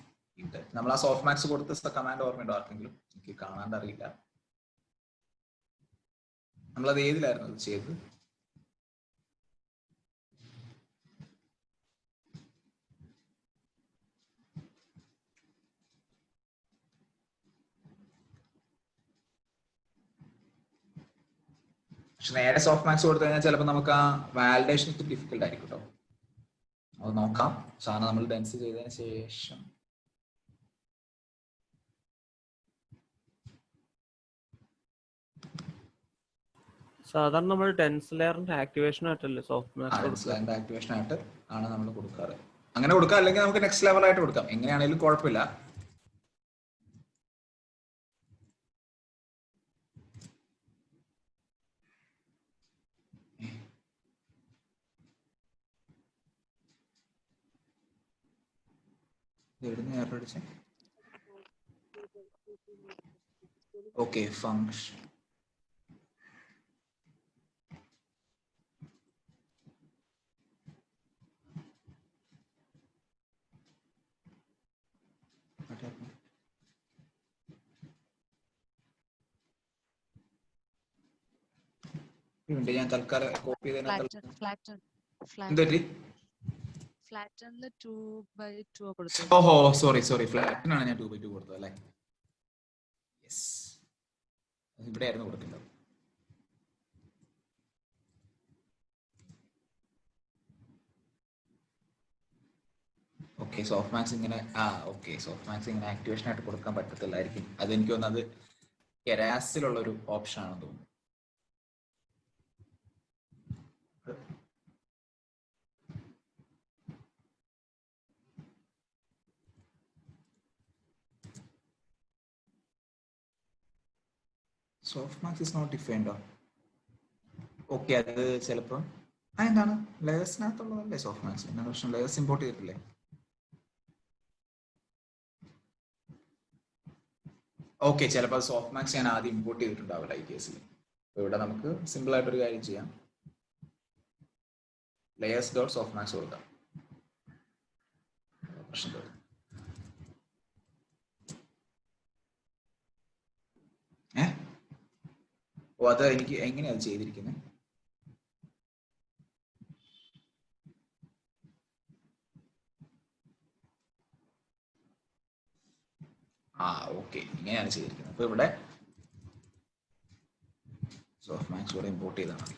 നമ്മൾ ആ സോഫ്റ്റ് മാക്സ് കൊടുത്ത കമാൻഡ് ഓർമ്മയുണ്ടോ ആർക്കെങ്കിലും? എനിക്ക് കാണാണ്ട് അറിയില്ല. നമ്മളത് ഏതിലായിരുന്നു അത് ചെയ്തത്? പക്ഷെ നേരെ സോഫ്റ്റ് മാക്സ് കൊടുത്തു കഴിഞ്ഞാൽ ചിലപ്പോൾ നമുക്ക് ആ വാലിഡേഷൻ ഡിഫിക്കൽട്ട് ആയിരിക്കും കേട്ടോ. അത് നോക്കാം. സാധനം നമ്മൾ ഡെൻസ് ചെയ്തതിന് ശേഷം സാധാരണ നമ്മൾ ടെൻസ് ലെയറിന്റെ ആക്ടിവേഷൻ ആയിട്ടല്ലേ സോഫ്റ്റ് മാക്സ് ആക്ടിവേഷൻ ആയിട്ട് ആണ് നമ്മൾ കൊടുക്കാറ്. അങ്ങനെ കൊടുക്കാം, അല്ലെങ്കിൽ നമുക്ക് നെക്സ്റ്റ് ലെവൽ ആയിട്ട് കൊടുക്കാം. എങ്ങനെയാണെങ്കിലും കുഴപ്പമില്ല. ഓക്കെ, ഫങ്ഷൻ ഞാൻ തൽക്കാലം കോപ്പി ഓഹോ സോറി ഫ്ലാറ്റിനാണ് ഞാൻ 2/2 കൊടുത്തത് അല്ലേ? യെസ്, ഇവിടെ ആയിരുന്നു കൊടുക്കേണ്ടത്. ഓക്കെ, സോഫ്റ്റ് മാക്സ് ഇങ്ങനെ സോഫ്റ്റ് മാക്സ് ഇങ്ങനെ ആക്ടിവേഷൻ ആയിട്ട് കൊടുക്കാൻ പറ്റത്തില്ലായിരിക്കും. അതെനിക്ക് തോന്നുന്നത് കെരാസിലുള്ള ഒരു ഓപ്ഷൻ ആണെന്ന് തോന്നുന്നു. Softmax is not defined. Okay, അത് ചിലപ്പോൾ എന്താണ് ലെയേഴ്സിനകത്തുള്ളതല്ലേ സോഫ്റ്റ് മാക്സ്? എന്നാണ് പ്രശ്നം? ലെയേഴ്സ് ഇമ്പോർട്ട് ചെയ്തിട്ടില്ലേ? ഓക്കെ, ചിലപ്പോൾ സോഫ്റ്റ് മാക്സ് ഞാൻ ആദ്യം ഇമ്പോർട്ട് ചെയ്തിട്ടുണ്ടാവില്ല ഈ കേസിൽ. ഇവിടെ നമുക്ക് സിമ്പിൾ ആയിട്ടൊരു കാര്യം ചെയ്യാം. ലെയേഴ്സ് ഡോട്ട് സോഫ്റ്റ് മാക്സ് കൊടുക്കാം. പ്രശ്നം തോന്നി. അത് എനിക്ക് എങ്ങനെയാ അത് ചെയ്തിരിക്കുന്നത്? ഓക്കെ, ഇങ്ങനെയാണ് ചെയ്തിരിക്കുന്നത്. അപ്പൊ ഇവിടെ സോഫ്റ്റ് മാക്സ് ഇവിടെ ഇമ്പോർട്ട് ചെയ്താൽ മതി.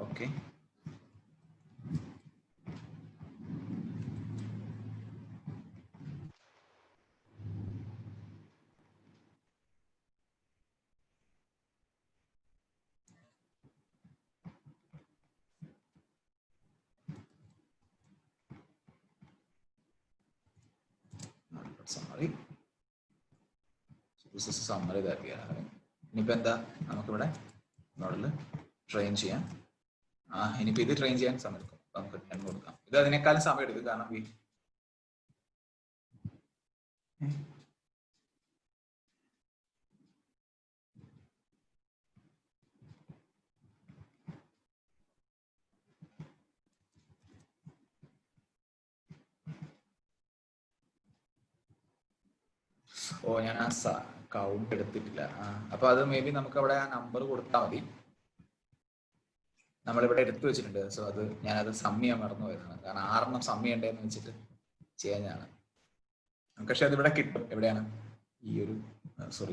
Okay, summary. സമ്മറി ഇതാക്കിയാണ്. ഇനിയിപ്പോ എന്താ, നമുക്കിവിടെ മോഡല് ട്രെയിൻ ചെയ്യാം. ഇനിയിപ്പോ ഇത് ട്രെയിൻ ചെയ്യാൻ സമയം എടുക്കും. നമുക്ക് 10 കൊടുക്കാം. ഇത് അതിനേക്കാളും സമയം എടുക്കും, കാരണം ഞാൻ ആ കൗണ്ട് എടുത്തിട്ടില്ല. അപ്പൊ അത് മേ ബി നമുക്ക് അവിടെ ആ നമ്പർ കൊടുത്താൽ മതി. നമ്മളിവിടെ എടുത്തു വെച്ചിട്ടുണ്ട്. സോ അത് ഞാനത് സമ്മ് ചെയ്യാൻ മറന്നു പോയതാണ്. കാരണം 6 സമ്മ് ചെയ്യണ്ടേന്ന് വെച്ചിട്ട് ചെയ്യാനാണ്. പക്ഷെ അതിവിടെ കിട്ടും. എവിടെയാണ് ഈ ഒരു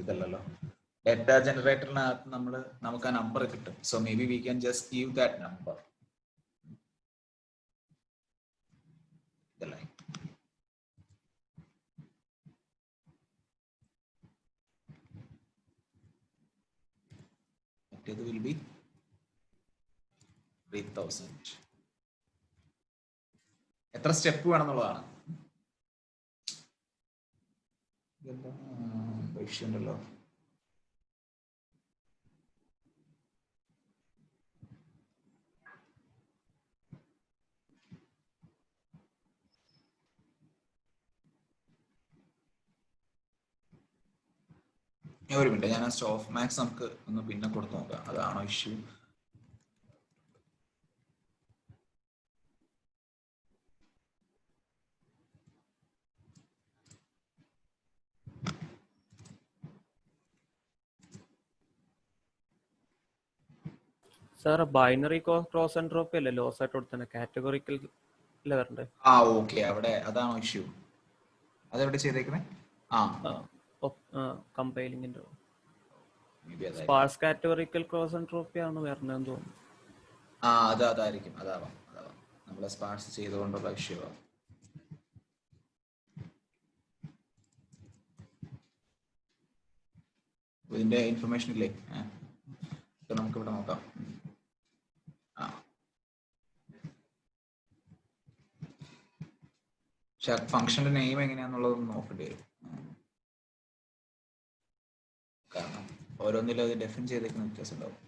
ഇതല്ലല്ലോ, ഡേറ്റ ജനറേറ്ററിനകത്ത് നമുക്ക് ആ നമ്പർ കിട്ടും. So may be we can just give that number. ഇതല്ലേ, മറ്റേത് വിൽ ബി 3000. എത്ര സ്റ്റെപ്പ് വേണമെന്നുള്ളതാണ്. ഉണ്ടല്ലോ, ഒരു മിനിറ്റ്, ഞാൻ ആ സോഫ്റ്റ് മാക്സ് നമുക്ക് ഒന്ന് പിന്നെ കൊടുത്തു നോക്കാം. അതാണോ issue? Sir binary cross entropy അല്ലേ ലോസ് ആയിട്ട് കൊടുത്തന്നെ, കാറ്റഗോറിക്കൽ അല്ലേ വരണ്ടേ? ഓക്കെ, അവിടെ അതാണോ ഇഷ്യൂ? അതെവിടെ ചെയ്തേക്കുന്നേ? കമ്പൈലിങ്ങിന്റെ സ്പാർസ് കാറ്റഗോറിക്കൽ ക്രോസ് എൻട്രോപ്പി ആണ് വരണെന്ന് തോന്നുന്നു. അതായിരിക്കും, അതാവാം നമ്മളെ സ്പാർസ് ചെയ്തുകൊണ്ടുള്ള ഇഷ്യൂ ആവാം. ഇതിന്റെ ഇൻഫർമേഷൻ ഇല്ലേ? നമുക്കിവിടെ നോക്കാം. പക്ഷെ ഫംഗ്ഷന്റെ നെയിം എങ്ങനെയാന്നുള്ളതൊന്ന് നോക്കേണ്ടി വരും. കാരണം ഓരോന്നിലും അത് ഡെഫിൻ ചെയ്തേക്കുന്ന വ്യത്യാസം ഉണ്ടാവും.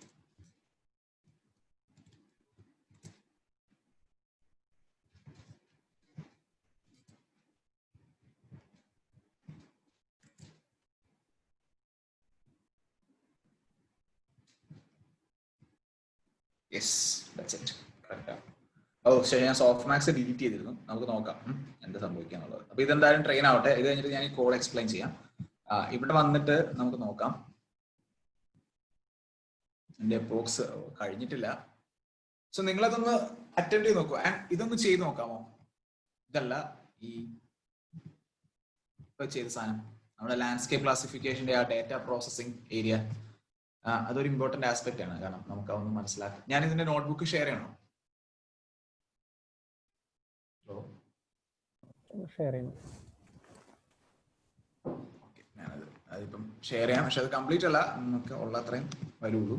Yes, that's it. കറക്റ്റാണ്. ശരി, ഞാൻ സോഫ്റ്റ് മാക്സ് ഡിലീറ്റ് ചെയ്തിരുന്നു. നമുക്ക് നോക്കാം എന്താ സംഭവിക്കാന്നുള്ളത്. അപ്പൊ ഇതെന്തായാലും ട്രെയിൻ ആവട്ടെ. ഇത് കഴിഞ്ഞിട്ട് ഞാൻ ഈ കോഡ് എക്സ്പ്ലെയിൻ ചെയ്യാം. ഇവിടെ വന്നിട്ട് നമുക്ക് നോക്കാം. എന്റെ ബോക്സ് കഴിഞ്ഞിട്ടില്ല. സോ നിങ്ങളതൊന്ന് അറ്റൻഡ് ചെയ്ത് നോക്കൂ. ഇതൊന്ന് ചെയ്ത് നോക്കാമോ? ഇതല്ല, ഈ ഇപ്പൊ ചെയ്ത സാധനം, നമ്മുടെ ലാൻഡ്സ്കേപ്പ് ക്ലാസിഫിക്കേഷന്റെ ആ ഡേറ്റ പ്രോസസിങ് ഏരിയ, അതൊരു ഇമ്പോർട്ടന്റ് ആസ്പെക്ട് ആണ്. കാരണം നമുക്ക് അതൊന്ന് മനസ്സിലാക്കാം. ഞാൻ ഇതിന്റെ നോട്ട്ബുക്ക് ഷെയർ ചെയ്യണോ? ഷെയർ ചെയ്യുന്നു. അതിപ്പം ഷെയർ ചെയ്യാം, പക്ഷെ അത് കംപ്ലീറ്റ് അല്ല, നമുക്ക് ഉള്ള അത്രയും വരുള്ളൂ.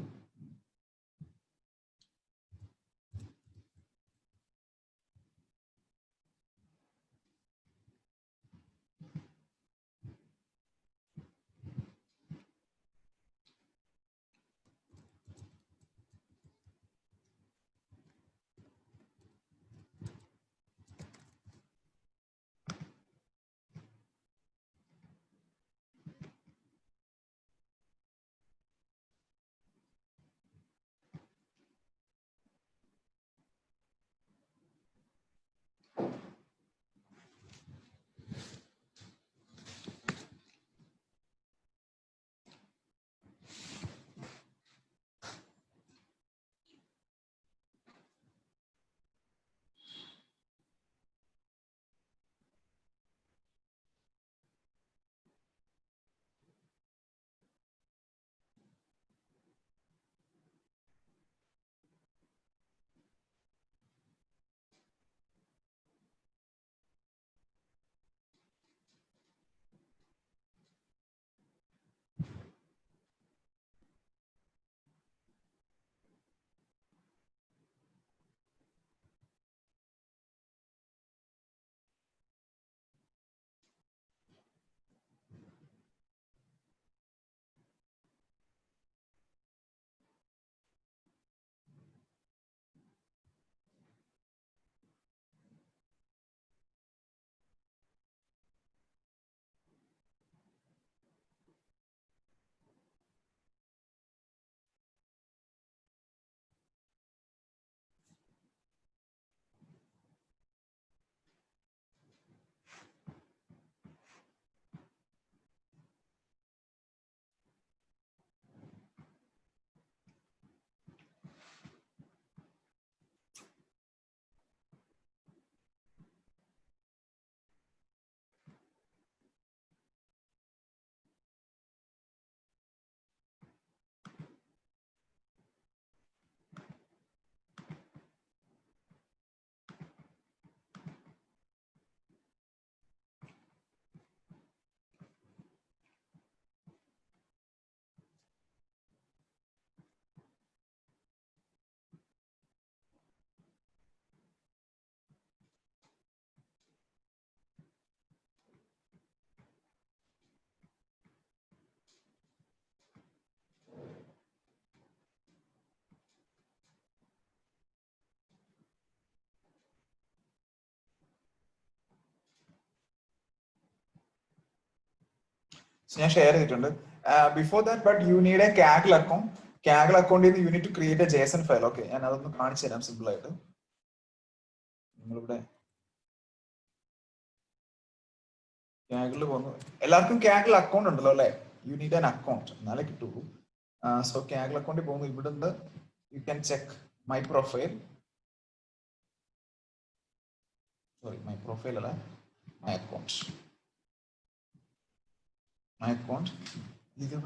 ഞാൻ ഷെയർ ചെയ്തിട്ടുണ്ട്. Before that but you need a Kaggle account. Kaggle അക്കൗണ്ടിൽ നിന്ന് you need to create a JSON file. Okay, ഞാൻ അതൊന്ന് കാണിച്ചു തരാം സിമ്പിൾ ആയിട്ട്. നിങ്ങളിവിടെ കാഗിളിൽ പോകുന്നു. എല്ലാവർക്കും കാഗിൾ അക്കൗണ്ട് ഉണ്ടല്ലോ അല്ലെ? യു നീഡ് ആൻ അക്കൗണ്ട് എന്നാലേ കിട്ടുള്ളൂ. സോ കാഗിൾ അക്കൗണ്ടിൽ പോകുന്നു. ഇവിടുന്ന് you can check my profile. Sorry, my profile അല്ല, മൈ അക്കൗണ്ട്. മൈ അക്കൗണ്ട് ഇത്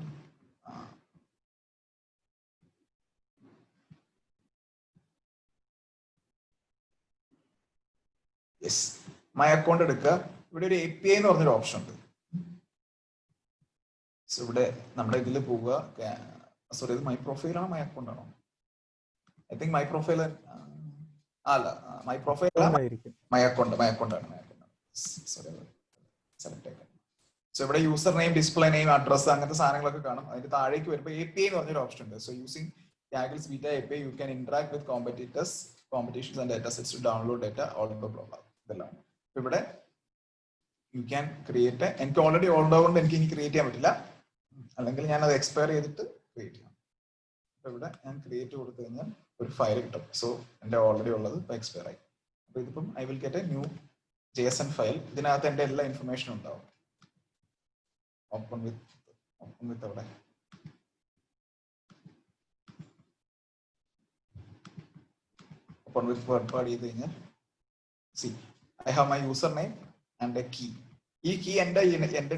യെസ്, മൈ അക്കൗണ്ട് എടുക്കുക. ഇവിടെ ഒരു API എന്ന് പറഞ്ഞൊരു ഓപ്ഷൻ ഉണ്ട്. സോ ഇവിടെ നമ്മുടെ ഇതിൽ പോവുക. സോറി, ഇത് മൈ പ്രൊഫൈൽ ആണോ മൈ അക്കൗണ്ട് ആണോ? ഐ തിങ്ക് മൈ പ്രൊഫൈൽ അല്ല, മൈ പ്രൊഫൈൽ അല്ല, മൈ അക്കൗണ്ട് ആണ്. സോറി, സെലക്ട് ആക്കാം. സോ ഇവിടെ user name, display name, address, അങ്ങനത്തെ സാധനങ്ങളൊക്കെ കാണും. അതിന്റെ താഴേക്ക് വരുമ്പോൾ API എന്ന് പറഞ്ഞൊരു ഓപ്ഷൻ ഉണ്ട്. So using Kaggle's Beta API you can interact with competitions and data sets to download data, all of the blah. ഇതെല്ലാം ഇവിടെ യു ക്യാൻ ക്രിയേറ്റ്. എനിക്ക് ഓൾറെഡി ഉള്ളതുകൊണ്ട് എനിക്ക് ഇനി ക്രിയേറ്റ് ചെയ്യാൻ പറ്റില്ല, അല്ലെങ്കിൽ ഞാൻ അത് എക്സ്പയർ ചെയ്തിട്ട് ക്രിയേറ്റ് ചെയ്യാം. അപ്പൊ ഇവിടെ ഞാൻ ക്രിയേറ്റ് കൊടുത്തു കഴിഞ്ഞാൽ ഒരു ഫയൽ കിട്ടും. സോ എന്റെ ഓൾറെഡി ഉള്ളത് ഇപ്പൊ എക്സ്പയർ ആയി. അപ്പൊ ഇതിപ്പം I will get A new JSON file. ഇതിനകത്ത് എന്റെ എല്ലാ ഇൻഫർമേഷനും ഉണ്ടാവും. ഓപ്പൺ വിത്ത് അവിടെ ഓപ്പൺ വിത്ത് വേർഡ് പാഡ് ചെയ്ത് കഴിഞ്ഞാൽ see I have my user name and a key. ഈ കീ എന്റെ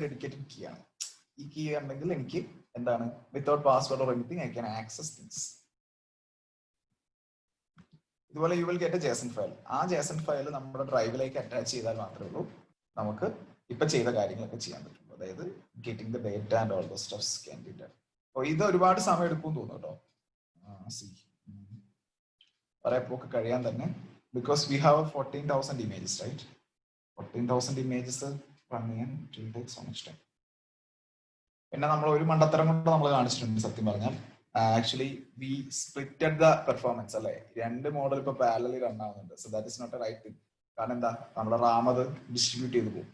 ഡെഡിക്കേറ്റഡ് കീ ആണ്. ഈ കീ ഉണ്ടെങ്കിൽ എനിക്ക് എന്താണ്, without password or anything I can access things. ഇതുപോലെ you will get a JSON file. ആ JSON ഫയൽ നമ്മുടെ ഡ്രൈവിലേക്ക് അറ്റാച്ച് ചെയ്താൽ മാത്രമേ ഉള്ളൂ നമുക്ക് ഇപ്പൊ ചെയ്ത കാര്യങ്ങളൊക്കെ ചെയ്യാൻ പറ്റുള്ളൂ. അതായത് getting the data and all the stuffs can be done. അപ്പോൾ ഇത് ഒരുപാട് സമയം എടുക്കും തോന്നുന്നു കേട്ടോ. പറയപ്പോക്ക് കഴിയാൻ തന്നെ, because we have 14,000 images, right? 14,000 images run ചെയ്യാൻ it take so much time. പിന്നെ നമ്മൾ ഒരു മണ്ടത്തരം കൊണ്ട് നമ്മൾ കാണിച്ചിട്ടുണ്ട് സത്യം പറഞ്ഞാൽ. Actually we splitted the performance അല്ലെ. രണ്ട് മോഡൽ ഇപ്പൊ പാരലലി റൺ ആവുന്നുണ്ട്. So that is not a right thing. കാരണം എന്താ, നമ്മുടെ റാം അത് ഡിസ്ട്രിബ്യൂട്ട് ചെയ്ത് പോകും.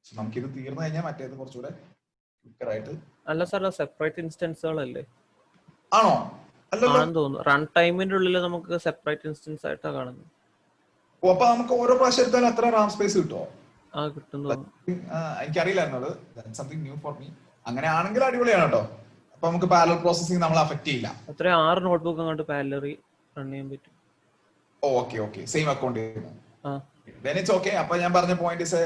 സോ നമുക്കിത് തീർന്നു കഴിഞ്ഞാൽ മറ്റേത് കുറച്ചുകൂടെ ക്വിക്കറായിട്ട്. അല്ല സാർ, സെപ്പറേറ്റ് ഇൻസ്റ്റൻസുകളല്ലേ? ആണോ? ആണെന്ന് തോന്നുന്നു. റൺ ടൈമിന്റെ ഉള്ളിൽ നമുക്ക് സെപ്പറേറ്റ് ഇൻസ്റ്റൻസ് ആയിട്ടാണ് കാണുന്നത്. അപ്പൊ നമുക്ക് ഓരോ പ്രാവശ്യം എടുത്താലും അത്ര റാം സ്പേസ് കിട്ടുമോ? ആ, കിട്ടും തോന്നുന്നു. എനിക്കറിയില്ലായിരുന്നത്. Something new for me. അങ്ങനെ ആണെങ്കിൽ അടിപൊളിയാണ് കേട്ടോ. അപ്പൊ നമുക്ക് പാരലൽ പ്രോസസിങ് നമ്മൾ അഫക്ട് ചെയ്യില്ല. അത്ര 6 നോട്ട്ബുക്ക് അങ്ങോട്ട് പാരലറി റൺ ചെയ്യാൻ പറ്റും. Okay same account then it's okay. അപ്പൊ ഞാൻ പറഞ്ഞ point is A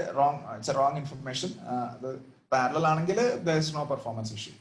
wrong information. അത് പാരലൽ ആണെങ്കിൽ there is no performance issue.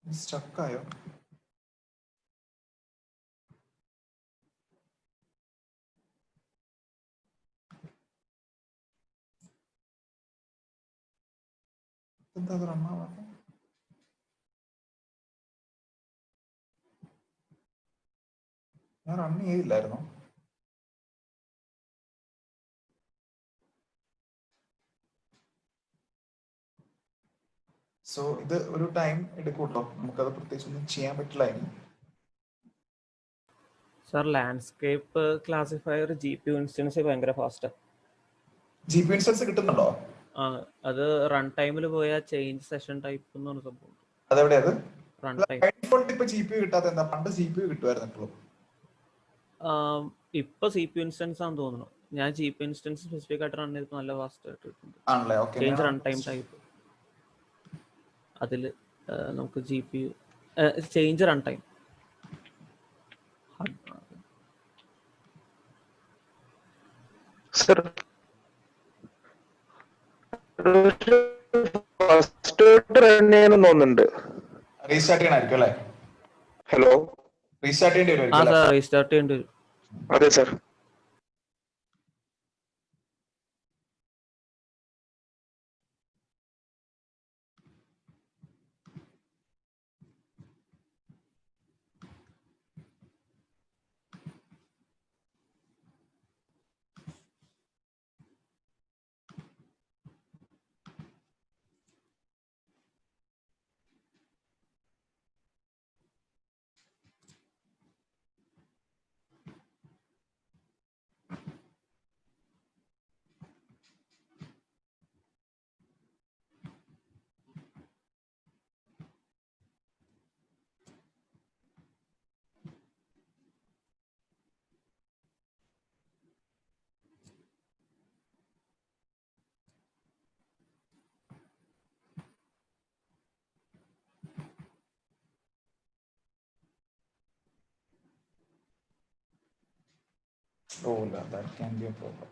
സ്റ്റക്കായോ? എന്താ റണ്ണാവാത്ത? ഞാൻ റൺ ചെയ്തില്ലായിരുന്നു. സോ ഇത് ഒരു ടൈം എടുക്കൂട്ടോ, നമുക്കത് പ്രത്യേകിച്ച് ഒന്നും ചെയ്യാൻ പറ്റില്ല ഇനി. Sir landscape classifier GPU instance ഭയങ്കര ഫാസ്റ്റാണ്. GPU ഇൻസ്റ്റൻസ് കിട്ടുന്നുണ്ടോ? ആ, അത് റൺ ടൈമിൽ പോയാൽ ചേഞ്ച് സെഷൻ ടൈപ്പ് എന്ന് പറഞ്ഞ സംഭവം. അതെവിടെ അത്? റൺ ടൈം ഇപ്പൊ GPU കിട്ടാത്ത എന്താ? പണ്ട് CPU കിട്ടുമായിരുന്നല്ലോ. ഇപ്പൊ CPU ഇൻസ്റ്റൻസ് ആണെന്ന് തോന്നുന്നു. ഞാൻ GPU ഇൻസ്റ്റൻസ് സ്പെസിഫിക് ആയിട്ട് റൺ ചെയ്തപ്പോൾ നല്ല ഫാസ്റ്റ് ആയിട്ട് കിട്ടുന്നുണ്ട്. ആണല്ലേ? Okay. Change run time type അതിൽ നമുക്ക് GPU change run time sir first run ചെയ്യണമെന്ന് തോന്നുന്നുണ്ട്. റീസ്റ്റാർട്ട് ചെയ്യണമായിരിക്കും അല്ലേ? ഹലോ, റീസ്റ്റാർട്ട് ചെയ്യേണ്ടി ആ വരും. സാർ റീസ്റ്റാർട്ട് ചെയ്യേണ്ടി വരും. അതെ sir. Oh, that can be a problem.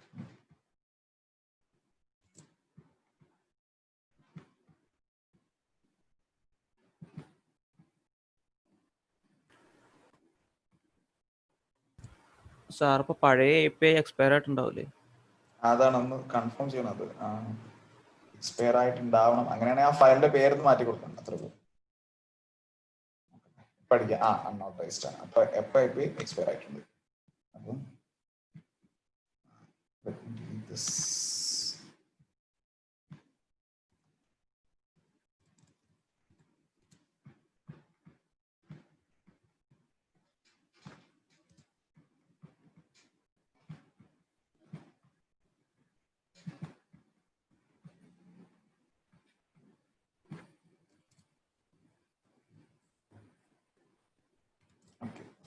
Sir ഇപ്പൊ പഴയ API എക്സ്പയർ ആയിട്ടുണ്ടാവില്ലേ? അതാണ് ഒന്ന് കൺഫേം ചെയ്യണത്. എക്സ്പയർ ആയിട്ടുണ്ടാവണം. അങ്ങനെയാണെങ്കിൽ ആ ഫയലിന്റെ പേര് മാറ്റി കൊടുക്കണം. അത്ര പഠിക്കാം. അൺഓട്ടറൈസ്ഡ് ആണ്. അപ്പൊ എപ്പോ API എക്സ്പയർ ആയിട്ടുണ്ട്. അപ്പം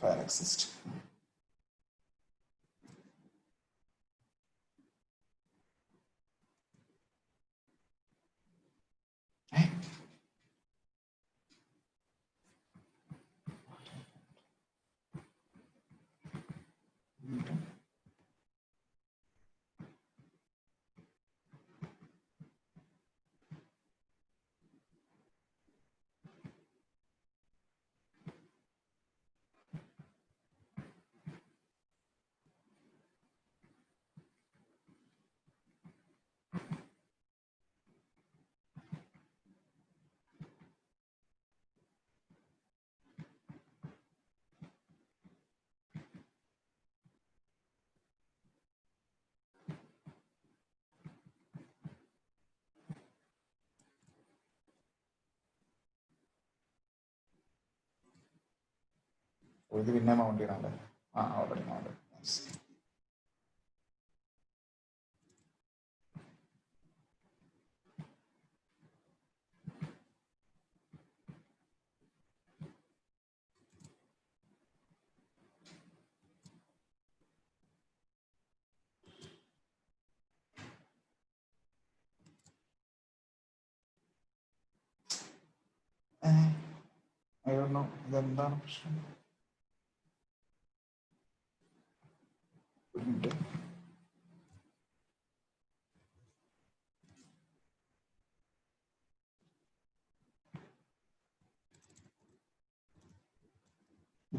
file exist. ഇത് പിന്നെ മൗണ്ട് ചെയ്യണല്ലേ? Already mount. അയ്യോ, ഇതെന്താണ് പ്രശ്നം? ഒരു മിനിറ്റ്.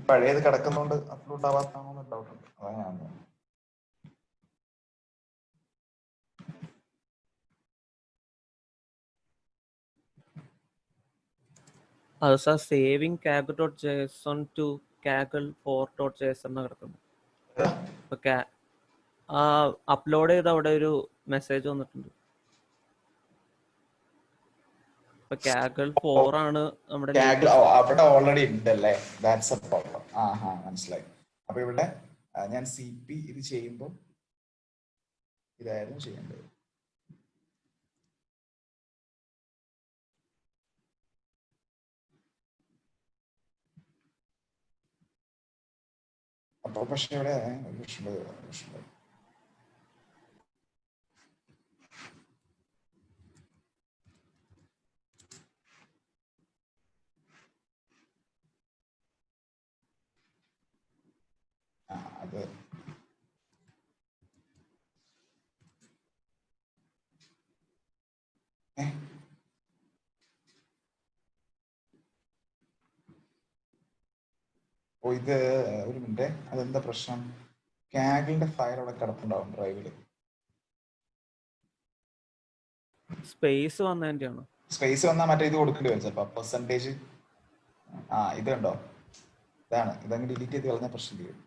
പഴയത് കിടക്കുന്നോണ്ട് അപ്ലോഡ് ആവാത്താണോ ഡൗട്ട് ഉണ്ട്. അതാ ഞാൻ പറഞ്ഞത്. അത് sir saving kag dot JSON to Kaggle 4.json എന്ന് കിടക്കുന്നു. ഇപ്പൊ അപ്ലോഡ് ചെയ്ത് അവിടെ ഒരു മെസ്സേജ് വന്നിട്ടുണ്ട്. ഇപ്പൊ കാഗിൾ 4 ആണ് നമ്മുടെ അവിടെ ഓൾറെഡി ഉണ്ടല്ലേ, ദാറ്റ്സ് എ പ്രോബ്ലം. മനസ്സിലായി. അപ്പൊ ഇവിടെ ഞാൻ CP ഇത് ചെയ്യുമ്പോൾ ഇതായിരുന്നു ചെയ്യേണ്ടത്. അപ്പൊ പക്ഷെ ഇവിടെ അത് ഇത് ഒരു മിനിറ്റ്, അതെന്താ പ്രശ്നം? കാഗിളിന്റെ ഫയൽ അവിടെ കിടപ്പുണ്ടാവും ഡ്രൈവില്. സ്പേസ് വന്നതിന്റെയാണോ? സ്പേസ് വന്നാൽ മറ്റേ ഇത് കൊടുക്കേണ്ടി വരും ചിലപ്പോ, പെർസെന്റേജ്. ഇത് കണ്ടോ, ഇതാണ്. ഇതങ്ങ് ഡിലീറ്റ് ചെയ്ത് കളഞ്ഞ പ്രശ്നം തീരും.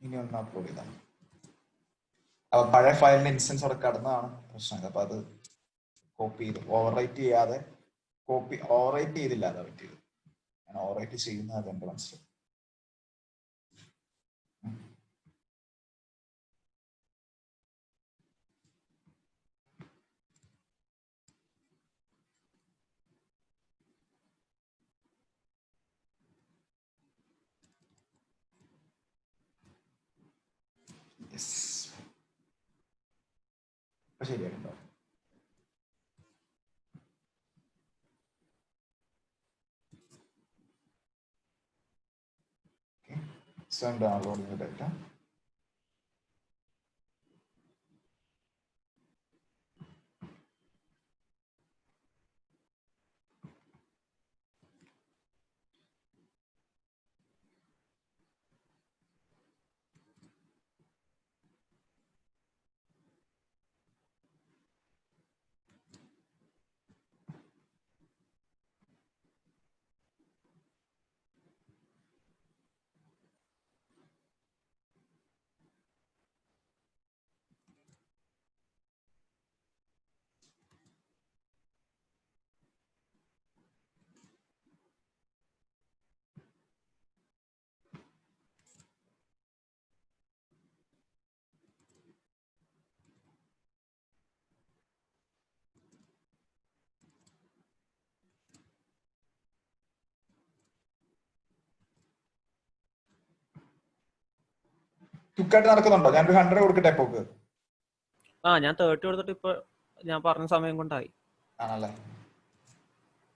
ഇനി ഒന്ന് അപ്ലോഡ് ചെയ്താണ്. അപ്പൊ പഴയ ഫയലിന്റെ ഇൻസ്റ്റൻസ് അവിടെ കടന്നതാണ് പ്രശ്നം. അപ്പൊ അത് കോപ്പി ചെയ്ത് ഓവർറൈറ്റ് ചെയ്യാതെ, ഓവർറൈറ്റ് ചെയ്തില്ല, അതാ പറ്റിയത്. ഞാൻ ഓവർറൈറ്റ് ചെയ്യുന്നത് അതെന്റെ മനസ്സിലായി. ശരിയായിട്ടുണ്ടോ? So I'm downloading the data. ക്വിക്കായിട്ട് നടക്കുന്നുണ്ടോ? ഞാനൊരു 100 കൊടുക്കട്ടെ പോക്ക്. ഞാൻ 30 കൊടുത്തിട്ട് ഇപ്പൊ ഞാൻ പറഞ്ഞ സമയം കൊണ്ടായി. ആണല്ലേ?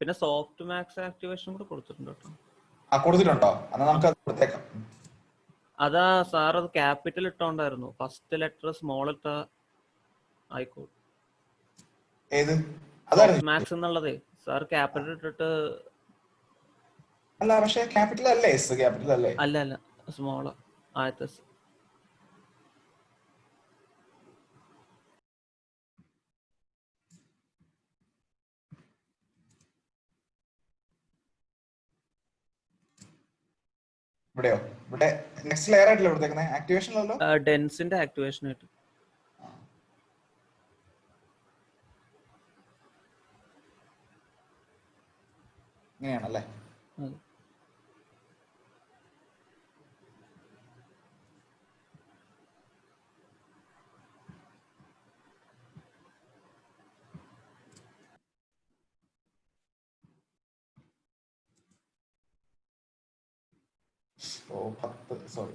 പിന്നെ സോഫ്റ്റ് മാക്സ് ആക്ടിവേഷൻ കൂടെ കൊടുത്തിട്ടുണ്ട് കേട്ടോ. കൊടുത്തിട്ടുണ്ടോ? എന്നാൽ നമുക്ക് അത് കൊടുത്തേക്കാം. അതാ സാർ, അത് ക്യാപിറ്റൽ ഇട്ടോണ്ടായിരുന്നു. ഫസ്റ്റ് ലെറ്റർ സ്മോൾ ഇട്ട ആയിക്കോട്ടെ. ഏത് സോഫ്റ്റ് മാക്സ് എന്നുള്ളതേ സാർ ക്യാപിറ്റൽ ഇട്ടിട്ട്. അല്ല, പക്ഷെ ക്യാപിറ്റൽ അല്ലേ? ക്യാപിറ്റൽ അല്ലേ? അല്ല, സ്മോൾ ആദ്യത്തെ. ഇവിടെയോ? ഇവിടെ നെക്സ്റ്റ് ലെയർ ആയിട്ടല്ലേ കൊടുത്തേക്കുന്നത്? ആക്ടിവേഷനിലല്ലോ. ഡെൻസിന്റെ ആക്ടിവേഷൻ ആയിട്ട്. ഇങ്ങനെയാണല്ലേ? സോറി.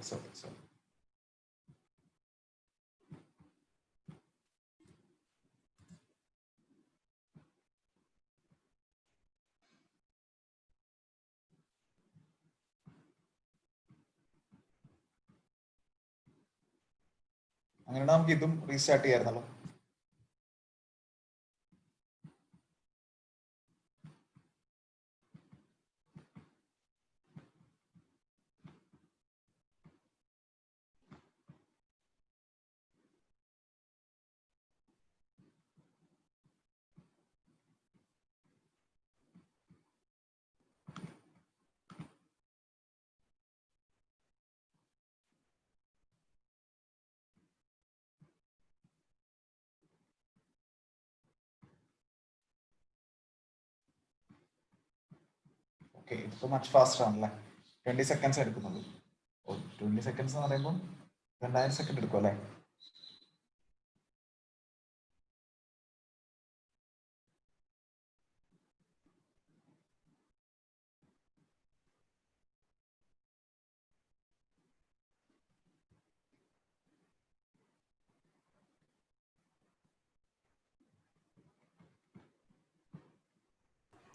അങ്ങനെയാണ് നമുക്ക് ഇതും റീസ്റ്റാർട്ട് ചെയ്യാറുണ്ടല്ലോ. ഓക്കെ, ഇപ്പൊ മച്ച് ഫാസ്റ്റർ ആണല്ലേ. 20 സെക്കൻഡ്സ് എടുക്കുന്നത്. 20 സെക്കൻഡ്സ് എന്ന് പറയുമ്പോൾ 2000 സെക്കൻഡ് എടുക്കും അല്ലേ?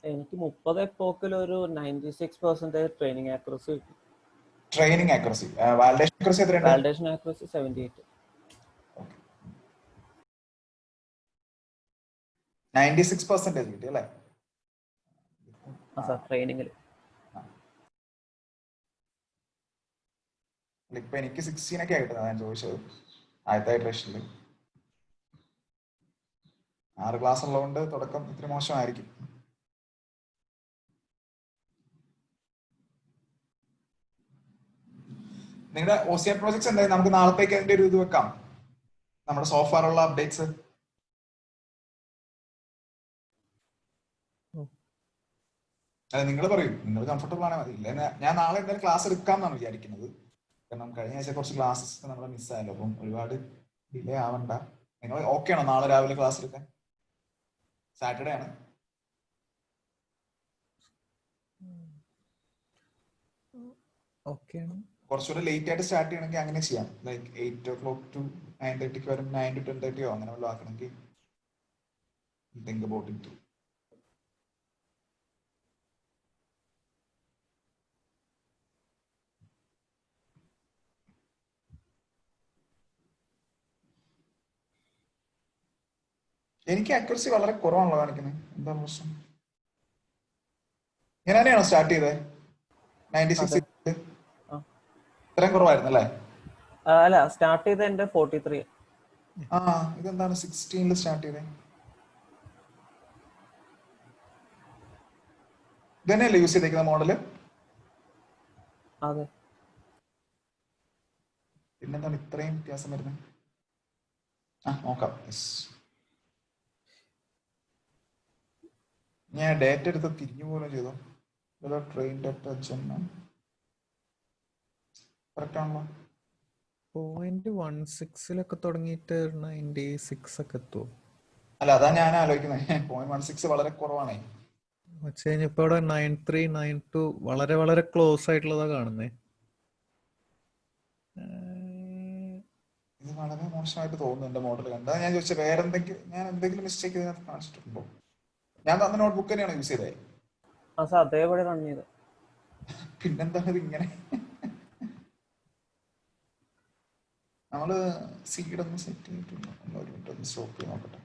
എനിക്ക് 30 എപ്പോക്കിൽ ഒരു 96% ട്രെയിനിങ് ആക്യുറസി കിട്ടി. ട്രെയിനിങ് ആക്യുറസി, വാലിഡേഷൻ ആക്യുറസി എത്രയുണ്ട്? Validation accuracy 78. 96% കിട്ടി അല്ലേ? സാർ ട്രെയിനിങ്ങിൽ. ഇപ്പൊ എനിക്ക് 16 ഒക്കെ കിട്ടുന്നത് ഞാൻ ചോദിച്ചത്. ആദ്യത്തെ ഇറ്ററേഷനിൽ 6 ക്ലാസ് ഉള്ളതുകൊണ്ട് തുടക്കം ഇത്തിരി മോശമായിരിക്കും. നിങ്ങളുടെ OCR പ്രോജക്ട്സ് എന്തായാലും നമുക്ക് നാളത്തേക്ക് അതിന്റെ ഒരു ഇത് വെക്കാം, നമ്മുടെ സോഫ്റ്റ്വെയർ ഉള്ള അപ്ഡേറ്റ്സ്. അതെ, നിങ്ങൾ പറയൂ, നിങ്ങൾ കംഫർട്ടബിൾ ആണെങ്കിൽ മതി. ഇല്ല ഞാൻ നാളെ എന്തായാലും ക്ലാസ് എടുക്കാം എന്നാണ് വിചാരിക്കുന്നത്. കാരണം കഴിഞ്ഞ ആഴ്ച കുറച്ച് ക്ലാസ്സസ് നമ്മൾ മിസ്സായല്ലോ, അപ്പം ഒരുപാട് ഡിലേ ആവണ്ട. നിങ്ങൾ ഓക്കെ ആണോ നാളെ രാവിലെ ക്ലാസ് എടുക്കാൻ? സാറ്റർഡേ ആണ്. കുറച്ചുകൂടെ ലേറ്റ് ആയിട്ട് സ്റ്റാർട്ട് ചെയ്യണമെങ്കിൽ അങ്ങനെ ചെയ്യാം. ലൈക്ക് 8 o'clock to 9:30 വരും, 9 to 10:30 അങ്ങനെ വല്ലതും ആക്കണമെങ്കിൽ തിങ്ക് അബൌട്ട് ഇറ്റ്. എനിക്ക് അക്യുറസി വളരെ കുറവാണല്ലോ കാണിക്കുന്നത്, എന്താണ് പ്രശ്നം? ഞാൻ തന്നെയാണോ സ്റ്റാർട്ട് ചെയ്തത്? 96 ഇത്രയും കുറവായിരുന്നു അല്ലേ? അല്ല, സ്റ്റാർട്ട് ചെയ്ത എന്റെ 43. ആ, ഇതെന്താണ് 16 സ്റ്റാർട്ട് ചെയ്തത്? ഇതന്നെയല്ലേ യൂസ് ചെയ്തേക്കുന്ന മോഡല്? അതെ. പിന്നെന്താണ് ഇത്രയും വ്യത്യാസം വരുന്നത്? നോക്കാം. ഞാൻ ഡേറ്റ എടുത്ത് തിരിഞ്ഞു പോലും ചെയ്തു. ട്രെയിൻ ഡേറ്റ കറക്റ്റ് ആണല്ലോ. 0.16 തുടങ്ങിയിട്ട് 96 ഒക്കെ എത്തുമോ? അല്ല, അതാ ഞാൻ ആലോചിക്കുന്നത്. 0.16 വളരെ കുറവാണേ. പക്ഷേ ഇപ്പൊ ഇവിടെ 93, 92 വളരെ വളരെ ക്ലോസ് ആയിട്ടുള്ളതാ കാണുന്നേ. ഇത് വളരെ മോശമായിട്ട് തോന്നുന്നു എന്റെ മോഡൽ കണ്ടാ. ഞാൻ ചോദിച്ചത് വേറെ എന്തെങ്കിലും, ഞാൻ എന്തെങ്കിലും മിസ്റ്റേക്ക് ഇതിനകത്ത് കാണിച്ചിട്ടുണ്ടോ? ഞാൻ തന്ന നോട്ട്ബുക്ക് തന്നെയാണ് യൂസ് ചെയ്തത്. അതേപോലെ റൺ ചെയ്ത്. പിന്നെന്താണ് ഇത് ഇങ്ങനെ? നമ്മള് സീഡ് ഒന്ന് സെറ്റ് ചെയ്തിട്ടുണ്ട്. ഒരു മിനിറ്റ് ഒന്ന് സ്റ്റോപ്പ് ചെയ്ത് നോക്കട്ടെ.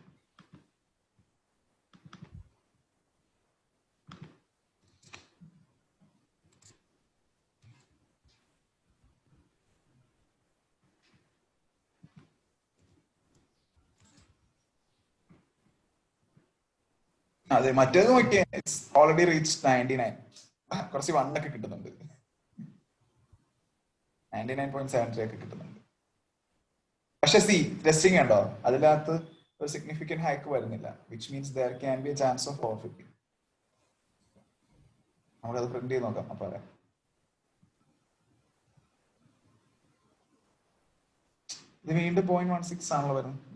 അതെ, മറ്റേത് നോക്കിയേ, ഓൾറെഡി റീച്ച് 99. കുറച്ച് 1 ഒക്കെ കിട്ടുന്നുണ്ട്. 99.73 ഒക്കെ കിട്ടുന്നുണ്ട്. പക്ഷെ ടെസ്റ്റിംഗ് ഉണ്ടോ അതിനകത്ത് ഒരു സിഗ്നിഫിക്കന്റ് ഹൈക്ക് വരുന്നില്ല, which means there can be a chance of overfitting. നമുക്കത് പ്രിന്റ് ചെയ്ത് നോക്കാം. അപ്പൊ ഇത് വീണ്ടും 0.16 ആണല്ലോ വരുന്നത്.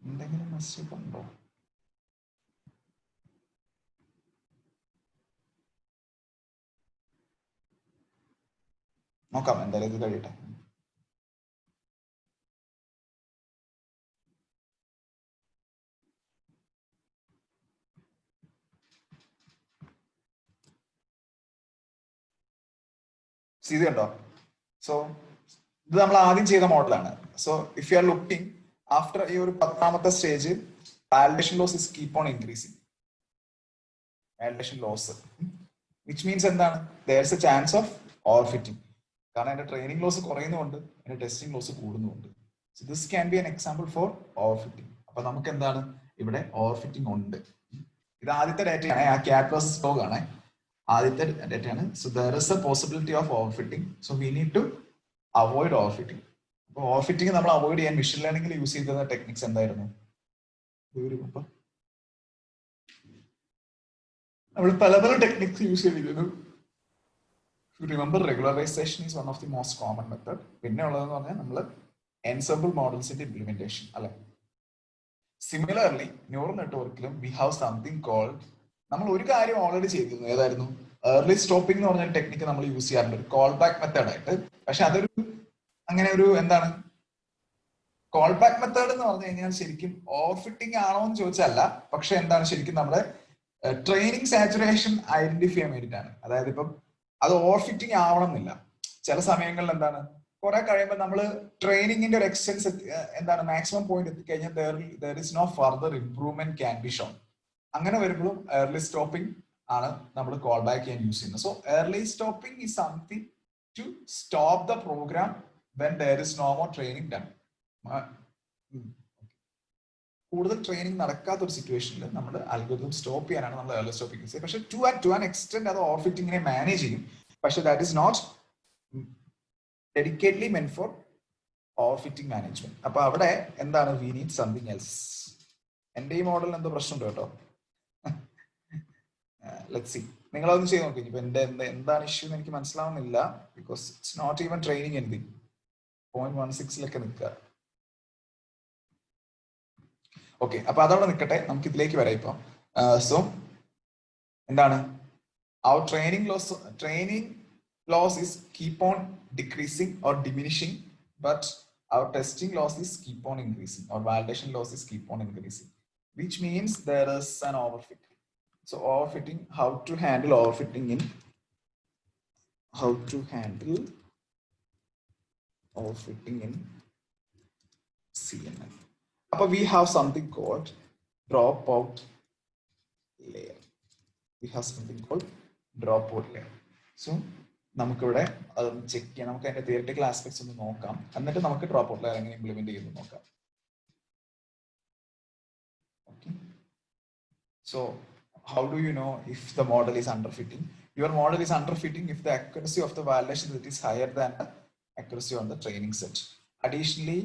എന്തെങ്കിലും മിസ്റ്റേക്ക് ഉണ്ടോ? നോക്കാം, എന്തായാലും ഇത് കഴിയട്ടെ. ഇത് കണ്ടോ? സോ ഇത് നമ്മൾ ആദ്യം ചെയ്ത മോഡലാണ്. So if you are looking after ഈ ഒരു 10ാമത്തെ stage, validation loss is keep on increasing. Validation loss which means എന്താണ്? there is a chance of overfitting. കാരണം എന്റെ ട്രെയിനിങ് ലോസ് കുറയുന്നുണ്ട്, എന്റെ ടെസ്റ്റിംഗ് ലോസ് കൂടുന്നുണ്ട്. So this can be an example for overfitting. അപ്പൊ നമുക്ക് എന്താണ് ഇവിടെ ഓവർഫിറ്റിംഗ് ഉണ്ട്. ഇത് ആദ്യത്തെ ഡേറ്റയാണ്, ആ ക്യാറ്റ് വേഴ്സസ് ഡോഗ് ആണ് ആദ്യത്തെ ഡേറ്റയാണ്. So there is a possibility of overfitting. So we need to avoid overfitting. അപ്പൊ ഓവർഫിറ്റിംഗ് നമ്മൾ അവോയ്ഡ് ചെയ്യാൻ മെഷീൻ ലേണിംഗിൽ യൂസ് ചെയ്തിരുന്ന ടെക്നിക്സ് എന്തായിരുന്നു? നമ്മൾ പല ടെക്നിക്സ് യൂസ് ചെയ്തിരുന്നു. Remember, regularization is one of the most common method. പിന്നെ ഉള്ളതെന്ന് പറഞ്ഞാൽ നമ്മൾ എൻസെമ്പിൾ മോഡൽസിന്റെ ഇംപ്ലിമെന്റേഷൻ അല്ലെ. സിമിലർലി ന്യൂറൽ നെറ്റ്വർക്കിലും വി ഹാവ് സംതിങ് കോൾഡ്, നമ്മൾ ഒരു കാര്യം ഓൾറെഡി ചെയ്തിരുന്നു. ഏതായിരുന്നു? ഏർലി സ്റ്റോപ്പിംഗ് എന്ന് പറഞ്ഞ ടെക്നിക്ക് നമ്മൾ യൂസ് ചെയ്യാറുണ്ട്, ഒരു കോൾ ബാക്ക് മെത്തേഡ് ആയിട്ട്. പക്ഷെ അതൊരു അങ്ങനെ ഒരു എന്താണ് കോൾ ബാക്ക് മെത്തേഡ് എന്ന് പറഞ്ഞു കഴിഞ്ഞാൽ ശരിക്കും ഓവർഫിറ്റിംഗ് ആണോ എന്ന് ചോദിച്ചല്ല, പക്ഷെ എന്താണ് ശരിക്കും നമ്മുടെ ട്രെയിനിങ് സാച്ചുറേഷൻ ഐഡന്റിഫൈ ചെയ്യാൻ വേണ്ടിയിട്ടാണ്. അതായത് ഇപ്പം അത് ഓവർഫിറ്റിംഗ് ആവണം എന്നില്ല. ചില സമയങ്ങളിൽ എന്താണ് കുറെ കഴിയുമ്പോൾ നമ്മൾ ട്രെയിനിങ്ങിന്റെ ഒരു എക്സ്റ്റൻസ് എന്താണ് മാക്സിമം പോയിന്റ് എത്തിക്കഴിഞ്ഞാൽ there is no further improvement can be shown. അങ്ങനെ വരുമ്പോഴും ഏർലി സ്റ്റോപ്പിംഗ് ആണ് നമ്മൾ കോൾ ബാക്ക് ചെയ്യാൻ യൂസ് ചെയ്യുന്നത്. So early stopping is something to stop the program when there is no more training done. കൂടുതൽ training നടക്കാത്ത ഒരു സിറ്റുവേഷനിൽ നമ്മൾ അൽഗോരിതം സ്റ്റോപ്പ് ചെയ്യാനാണ് നമ്മൾ ഏർലി സ്റ്റോപ്പിംഗ് യൂസ് ചെയ്യുന്നത്. പക്ഷെ ടു ആൻ എക്സ്റ്റെന്റ് അത് ഓവർഫിറ്റിംഗിനെ മാനേജ് ചെയ്യും. പക്ഷെ that is not dedicatedly meant for overfitting management. അപ്പൊ അവിടെ എന്താണ് വി നീഡ് സംതിങ് എൽസ്. എന്റെ ഈ മോഡലിന് എന്തോ പ്രശ്നമുണ്ട് കേട്ടോ. ലെറ്റ്സ് സീ, നിങ്ങളതൊന്നും ചെയ്ത് നോക്കി. ഇപ്പൊ എന്റെ എന്താണ് ഇഷ്യൂ എന്ന് എനിക്ക് മനസ്സിലാവുന്നില്ല. Because it's not even training anything. 0.16 നിൽക്കുക. ഓക്കെ, അപ്പൊ അതവിടെ നിൽക്കട്ടെ, നമുക്ക് ഇതിലേക്ക് വരാം ഇപ്പൊ. സോ എന്താണ് our training loss is keep on decreasing or diminishing, but our testing loss is keep on increasing, or validation loss is keep on increasing, which means there is an overfitting. So overfitting, how to handle overfitting in CNN. But we have something called dropout layer. So നമുക്കിവിടെ അതൊന്ന് check ചെയ്യാം. നമുക്ക് അതിന്റെ theoretical aspects ഒന്ന് നോക്കാം, എന്നിട്ട് നമുക്ക് drop out layer എങ്ങനെ ഇംപ്ലിമെന്റ് ചെയ്യുന്നത് നോക്കാം. Okay, so how do you know if the model is underfitting? Your model is underfitting if the accuracy of the validation set is higher than the accuracy on the training set. Additionally,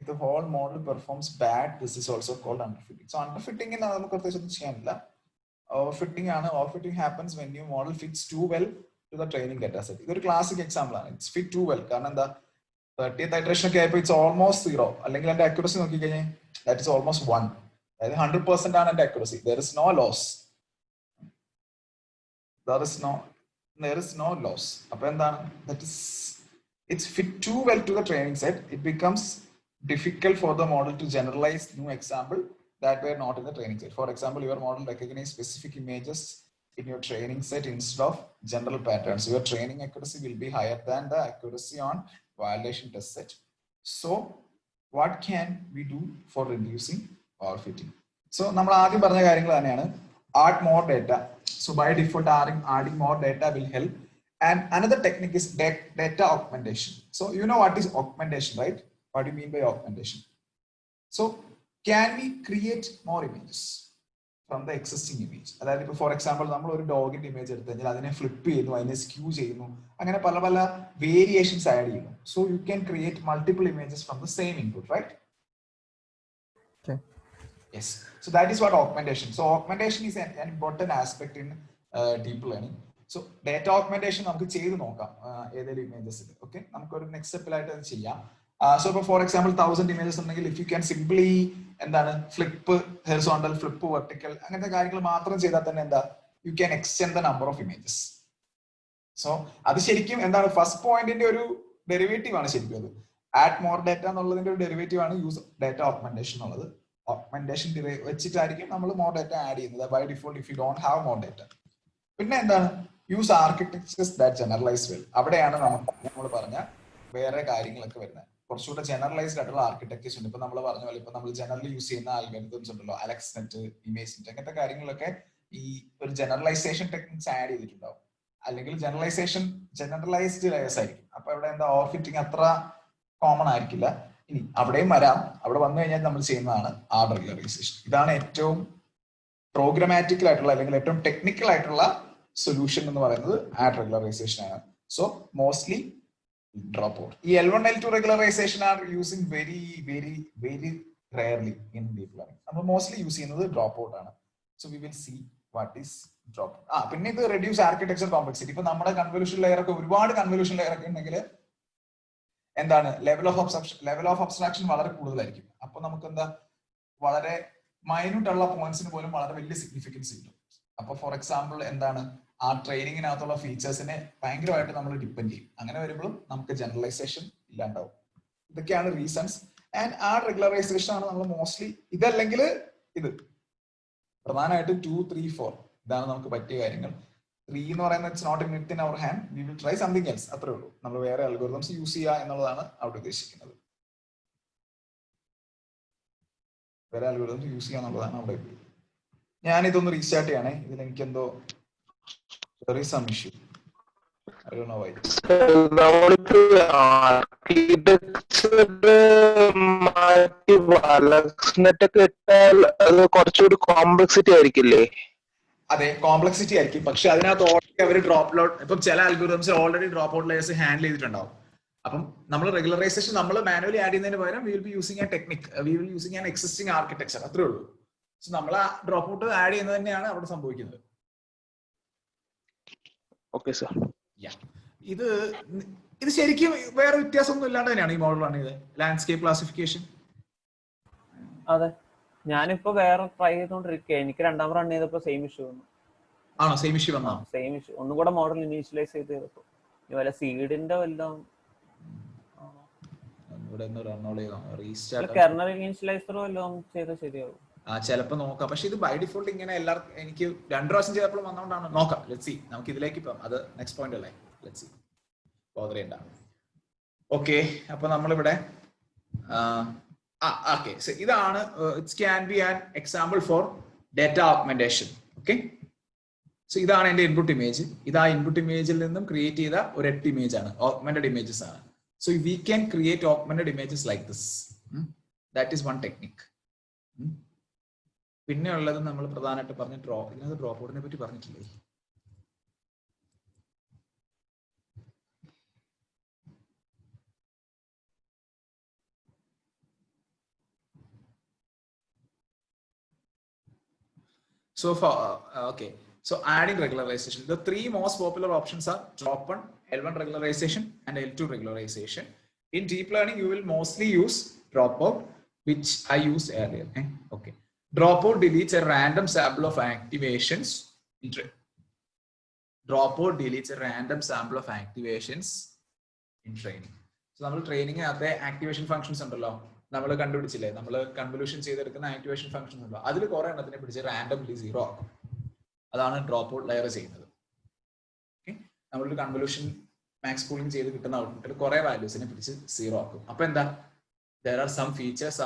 if the whole model performs bad, this is also called underfitting. So underfitting in നമുക്ക് പ്രത്യേകിച്ചൊന്നും ചെയ്യാനില്ല. Overfitting ആണ്. Overfitting happens when your model fits too well to the training data set. ഇതൊരു classic example ആണ്. It's fit too well. കാരണം എന്താ 30th iteration ഒക്കെ ആയപ്പോൾ it's almost 0. അല്ലെങ്കിൽ എന്റെ accuracy നോക്കിക്കഴിഞ്ഞാൽ that is almost 1. അതായത് 100% ആണ് എന്റെ accuracy. There is no loss. There is no loss. അപ്പൊ എന്താണ്? That is, it's fit too well to the training set. It becomes difficult for the model to generalize new example that were not in the training set. For example, your model recognizes specific images in your training set instead of general patterns. Your training accuracy will be higher than the accuracy on validation test set. So what can we do for reducing overfitting? So നമ്മൾ ആദ്യം പറഞ്ഞ കാര്യങ്ങൾ തന്നെയാണ്. Add more data. So by default, adding more data will help. And another technique is data augmentation. So you know what is augmentation, right? What do you mean by augmentation? So can we create more images from the existing image? അതായത് ഇപ്പോൾ for example നമ്മൾ ഒരു ഡോഗിന്റെ image എടുത്തു കഴിഞ്ഞാൽ അതിനെ flip ചെയ്യുന്നു, അതിനെ skew ചെയ്യുന്നു, അങ്ങനെ പല പല വേരിയേഷൻസ് ആഡ് ചെയ്യുന്നു. So you can create multiple images from the same input, right? Yes. So that is what augmentation. So augmentation is an important aspect in deep learning. So data augmentation നമുക്ക് ചെയ്ത് നോക്കാം ഏതെങ്കിലും ഇമേജസിൽ. Okay, നമുക്കൊരു next സ്റ്റെപ്പിലായിട്ട് അത് ചെയ്യാം. So for example 1000 images ഉണ്ടെങ്കിൽ if you can simply എന്താണ് flip horizontal, flip vertical, അങ്ങനത്തെ കാര്യങ്ങൾ മാത്രം ചെയ്താൽ തന്നെ എന്താ you can extend the number of images. So അത് ശരിക്കും എന്താണ് ഫസ്റ്റ് പോയിന്റിന്റെ ഒരു ഡെറിവേറ്റീവ് ആണ് ശരിക്കും അത്. ആഡ് മോർ ഡേറ്റ എന്നുള്ളതിന്റെ ഒരു ഡെറിവേറ്റീവ് ആണ് യൂസ് ഡേറ്റ ഓഗ്മെന്റേഷൻ എന്നുള്ളത്. ഓഗ്മെന്റേഷൻ വെച്ചിട്ടായിരിക്കും നമ്മൾ മോർ ഡേറ്റ ആഡ് ചെയ്യുന്നത് by default if you don't have more data. പിന്നെ എന്താണ് use architectures that generalise well. അവിടെയാണ് നമ്മൾ പറഞ്ഞ വേറെ കാര്യങ്ങളൊക്കെ വരുന്നത്. കുറച്ചുകൂടെ ജനറലൈസ്ഡ് ആയിട്ടുള്ള ആർക്കിടെക്ചേഴ്സ് ഉണ്ട്. ഇപ്പൊ നമ്മൾ പറഞ്ഞ പോലെ ഇപ്പൊ നമ്മൾ ജനറലി യൂസ് ചെയ്യുന്ന ആൽഗോരിതംസ് ഉണ്ടല്ലോ, അലക്സ്നെറ്റ്, ഇമേജ്നെറ്റ്, അങ്ങനത്തെ കാര്യങ്ങളൊക്കെ ഈ ഒരു ജനറലൈസേഷൻ ടെക്നിക്സ് ആഡ് ചെയ്തിട്ടുണ്ടാവും. അല്ലെങ്കിൽ ജനറലൈസ്ഡ് ലെയേഴ്സ് ആയിരിക്കും. അപ്പൊ ഇവിടെ എന്താ ഓവർഫിറ്റിംഗ് അത്ര കോമൺ ആയിരിക്കില്ല. ഇനി അവിടെയും വരാം. അവിടെ വന്നു കഴിഞ്ഞാൽ നമ്മൾ ചെയ്യുന്നതാണ് ആഡ് റെഗുലറൈസേഷൻ. ഇതാണ് ഏറ്റവും പ്രോഗ്രാമാറ്റിക്കൽ ആയിട്ടുള്ള അല്ലെങ്കിൽ ഏറ്റവും ടെക്നിക്കൽ ആയിട്ടുള്ള സൊല്യൂഷൻ എന്ന് പറയുന്നത് ആഡ് റെഗുലറൈസേഷൻ ആണ്. So mostly drop out. ഈ L1 L2 regularization are using very rarely in deep learning. നമ്മൾ മോസ്റ്റ്ലി യൂസ് ചെയ്യുന്നത് ഡ്രോപ്പ് ഔട്ട് ആണ്. So we will see what is dropout. പിന്നെ ഇത് റെഡ്യൂസ് ആർക്കിടെക്ചർ കോംപ്ലക്സിറ്റി. ഇപ്പൊ നമ്മുടെ convolution layer ഒക്കെ ഒരുപാട് കൺവല്യൂഷൻ ലെയർ ഒക്കെ ഉണ്ടെങ്കിൽ എന്താണ് ലെവൽ ഓഫ് അബ്സ്ട്രാക്ഷൻ വളരെ കൂടുതലായിരിക്കും. അപ്പൊ നമുക്ക് എന്താ വളരെ മൈന്യൂട്ട് ഉള്ള പോയിന്റ്സിന് പോലും വളരെ വലിയ സിഗ്നിഫിക്കൻസ് കിട്ടും. അപ്പൊ ഫോർ എക്സാമ്പിൾ എന്താണ് ആ ട്രെയിനിങ്ങിനകത്തുള്ള ഫീച്ചേഴ്സിനെ ഭയങ്കരമായിട്ട് നമ്മൾ ഡിപ്പെൻഡ് ചെയ്യും. അങ്ങനെ വരുമ്പോഴും നമുക്ക് ജനറലൈസേഷൻ ഇല്ലാണ്ടാവും. ഇതൊക്കെയാണ് റീസൺസ്. ആൻഡ് ആ റെഗുലറൈസേഷൻ ആണ് നമ്മൾ മോസ്റ്റ്ലി ഇതല്ലെങ്കിൽ ഇത് പ്രധാനമായിട്ടും 2, 3, 4 ഇതാണ് നമുക്ക് പറ്റിയ കാര്യങ്ങൾ. 3 എന്ന് പറയുന്നത് it's not in our hand. We will try something else. അത്രേ ഉള്ളൂ. നമ്മൾ വേറെ അൽഗോരിതംസ് യൂസ് ചെയ്യുക എന്നുള്ളതാണ് അവിടെ ഉദ്ദേശിക്കുന്നത്. വേറെ അൽഗോരിതംസ് യൂസ് ചെയ്യുക എന്നുള്ളതാണ് അവിടെ. ഞാനിതൊന്ന് റീസ്റ്റാർട്ട് ചെയ്യണേ. ഇതിൽ എനിക്ക് എന്തോ there is some issue. I don't know why. നമ്മളിപ്പോ ആർക്കിടെക്ചർ മാറ്റി അലക്സ്നെറ്റ് ഒക്കെ ഇട്ടാൽ അത് കുറച്ചുകൂടി കോംപ്ലക്സിറ്റി ആയിരിക്കില്ലേ? അതെ, കോംപ്ലക്സിറ്റി ആയിരിക്കും. പക്ഷെ അതിനകത്ത് ഓൾറെഡി അവർ ഡ്രോപ്പ് ഔട്ട്, ഇപ്പം ചില algorithms already drop out layers handle ചെയ്തിട്ടുണ്ടാവും. അപ്പം നമ്മൾ റെഗുലറൈസേഷൻ നമ്മൾ മാനുവലി ആഡ് ചെയ്യുന്നതിന് പകരം we will be using A technique, we will using an existing architecture. അത്രേ ഉള്ളൂ. സോ നമ്മൾ ആ ഡ്രോപ്പ് ഔട്ട് ആഡ് ചെയ്യുന്നത് തന്നെയാണ് അവിടെ സംഭവിക്കുന്നത്. Okay sir. ഇത് ശരിക്കും വേറെ വ്യത്യാസമൊന്നും ഇല്ലാണ്ട് തന്നെയാണ് ഈ മോഡൽ റൺ ചെയ്തത്. Landscape classification. അതെ, ഞാനിപ്പോ വേറെ ട്രൈ ചെയ്തോണ്ടിരിക്കുക. എനിക്ക് രണ്ടാമത് റൺ ചെയ്തപ്പോ സെയിം ഇഷ്യൂ വന്നു. ആണോ? സെയിം ഇഷ്യൂ വന്നോ? Same issue. ഒന്നും കൂടെ മോഡൽ ഇനീഷ്യലൈസ് ചെയ്തപ്പോ വല്ല സീഡിന്റെ വല്ലതും കെർണൽ ഇനീഷ്യലൈസറോ വല്ലതും ചെയ്താൽ ശരിയാവും. ചിലപ്പോ നോക്കാം. പക്ഷെ ഇത് ബൈ ഡിഫോൾട്ട് ഇങ്ങനെ എല്ലാവർക്കും എനിക്ക് 2 പ്രാവശ്യം ചെയ്തപ്പോഴും വന്നോണ്ടാണ്. നോക്കാം, ലെറ്റ്സ് സീ. നമുക്ക് ഇതിലേക്ക് ഇപ്പം അത് നെക്സ്റ്റ് പോയിന്റ് അല്ലേ, ലെറ്റ്സ് സീ. ബോദർ ചെയ്യണ്ട. ഓക്കെ, അപ്പൊ നമ്മളിവിടെ ഓക്കെ, ഇതാണ് it can be an example for data augmentation. Okay, so ഇതാണ് എന്റെ ഇൻപുട്ട് ഇമേജ്. ഇത് ആ ഇൻപുട്ട് ഇമേജിൽ നിന്നും ക്രിയേറ്റ് ചെയ്ത ഒരു 8 ഇമേജ് ആണ്, ഓഗ്മെന്റഡ് ഇമേജസ് ആണ്. So we can create augmented images like this. That is one technique. പിന്നെ ഉള്ളത് നമ്മൾ പ്രധാനമായിട്ട് പറഞ്ഞ ഇതിനകത്ത് ഡ്രോപ്പ് ഔട്ടിനെ പറ്റി പറഞ്ഞിട്ടില്ലേ? So adding regularization. The 3 most popular options are drop-in, L1 regularization, and L2 regularization. In deep learning, you will mostly use dropout, which I used earlier. Okay. Dropout deletes a random sample of activations. Dropout deletes a random sample of activations in training. So നമ്മൾ ട്രെയിനിങ്ങിനകത്തെ activation functions ഉണ്ടല്ലോ, നമ്മൾ കണ്ടുപിടിച്ചില്ലേ, നമ്മൾ convolution ചെയ്തെടുക്കുന്ന activation functions ഉണ്ടല്ലോ, അതിൽ കുറെ എണ്ണത്തിനെ പിടിച്ച് randomly 0 ആക്കും. അതാണ് ഡ്രോപ്പ് ഔട്ട് ലെയർ ചെയ്യുന്നത്. ഓക്കെ, നമ്മളൊരു കൺവല്യൂഷൻ മാക്സ് പൂളിംഗ് ചെയ്ത് കിട്ടുന്ന ഔട്ട്പുട്ടിൽ കുറെ വാല്യൂസിനെ പിടിച്ച് 0 ആക്കും. അപ്പൊ എന്താ, there are some features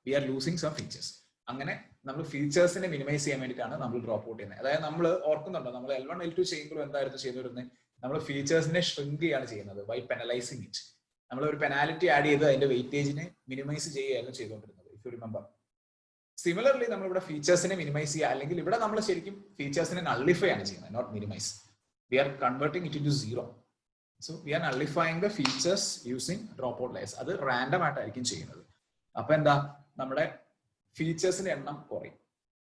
we are losing some features. അങ്ങനെ നമ്മൾ ഫീച്ചേഴ്സിനെ മിനിമൈസ് ചെയ്യാൻ വേണ്ടിയിട്ടാണ് നമ്മൾ ഡ്രോപ്പ് ഔട്ട് ചെയ്യുന്നത്. അതായത് നമ്മൾ ഓർക്കുന്നുണ്ടോ, നമ്മൾ L1 L2 ചെയ്യുമ്പോൾ എന്തായിരുന്നു ചെയ്തുവരുന്നത്? നമ്മൾ ഫീച്ചേഴ്സിനെ ഷ്രിങ്ക് ചെയ്യാണ് ചെയ്യുന്നത് ബൈ പെനലൈസിങ് ഇറ്റ്. നമ്മൾ ഒരു പെനാലിറ്റി ആഡ് ചെയ്ത് അതിന്റെ വെയിറ്റേജിനെ മിനിമൈസ് ചെയ്യുകയായിരുന്നു ചെയ്തുകൊണ്ടിരുന്നത്, ഇഫ് യു റിമെമ്പർ. സിമിലർലി നമ്മൾ ഇവിടെ ഫീച്ചേഴ്സിനെ മിനിമൈസ് ചെയ്യുക, അല്ലെങ്കിൽ ഇവിടെ നമ്മൾ ശരിക്കും ഫീച്ചേഴ്സിനെ നള്ളിഫൈ ആണ് ചെയ്യുന്നത്, not minimise. We are converting it into 0. So we are nullifying the features using dropout layers. അത് റാൻഡം ആയിട്ടായിരിക്കും ചെയ്യുന്നത്. അപ്പൊ എന്താ, നമ്മുടെ ഫീച്ചേഴ്സിന്റെ എണ്ണം കുറയും.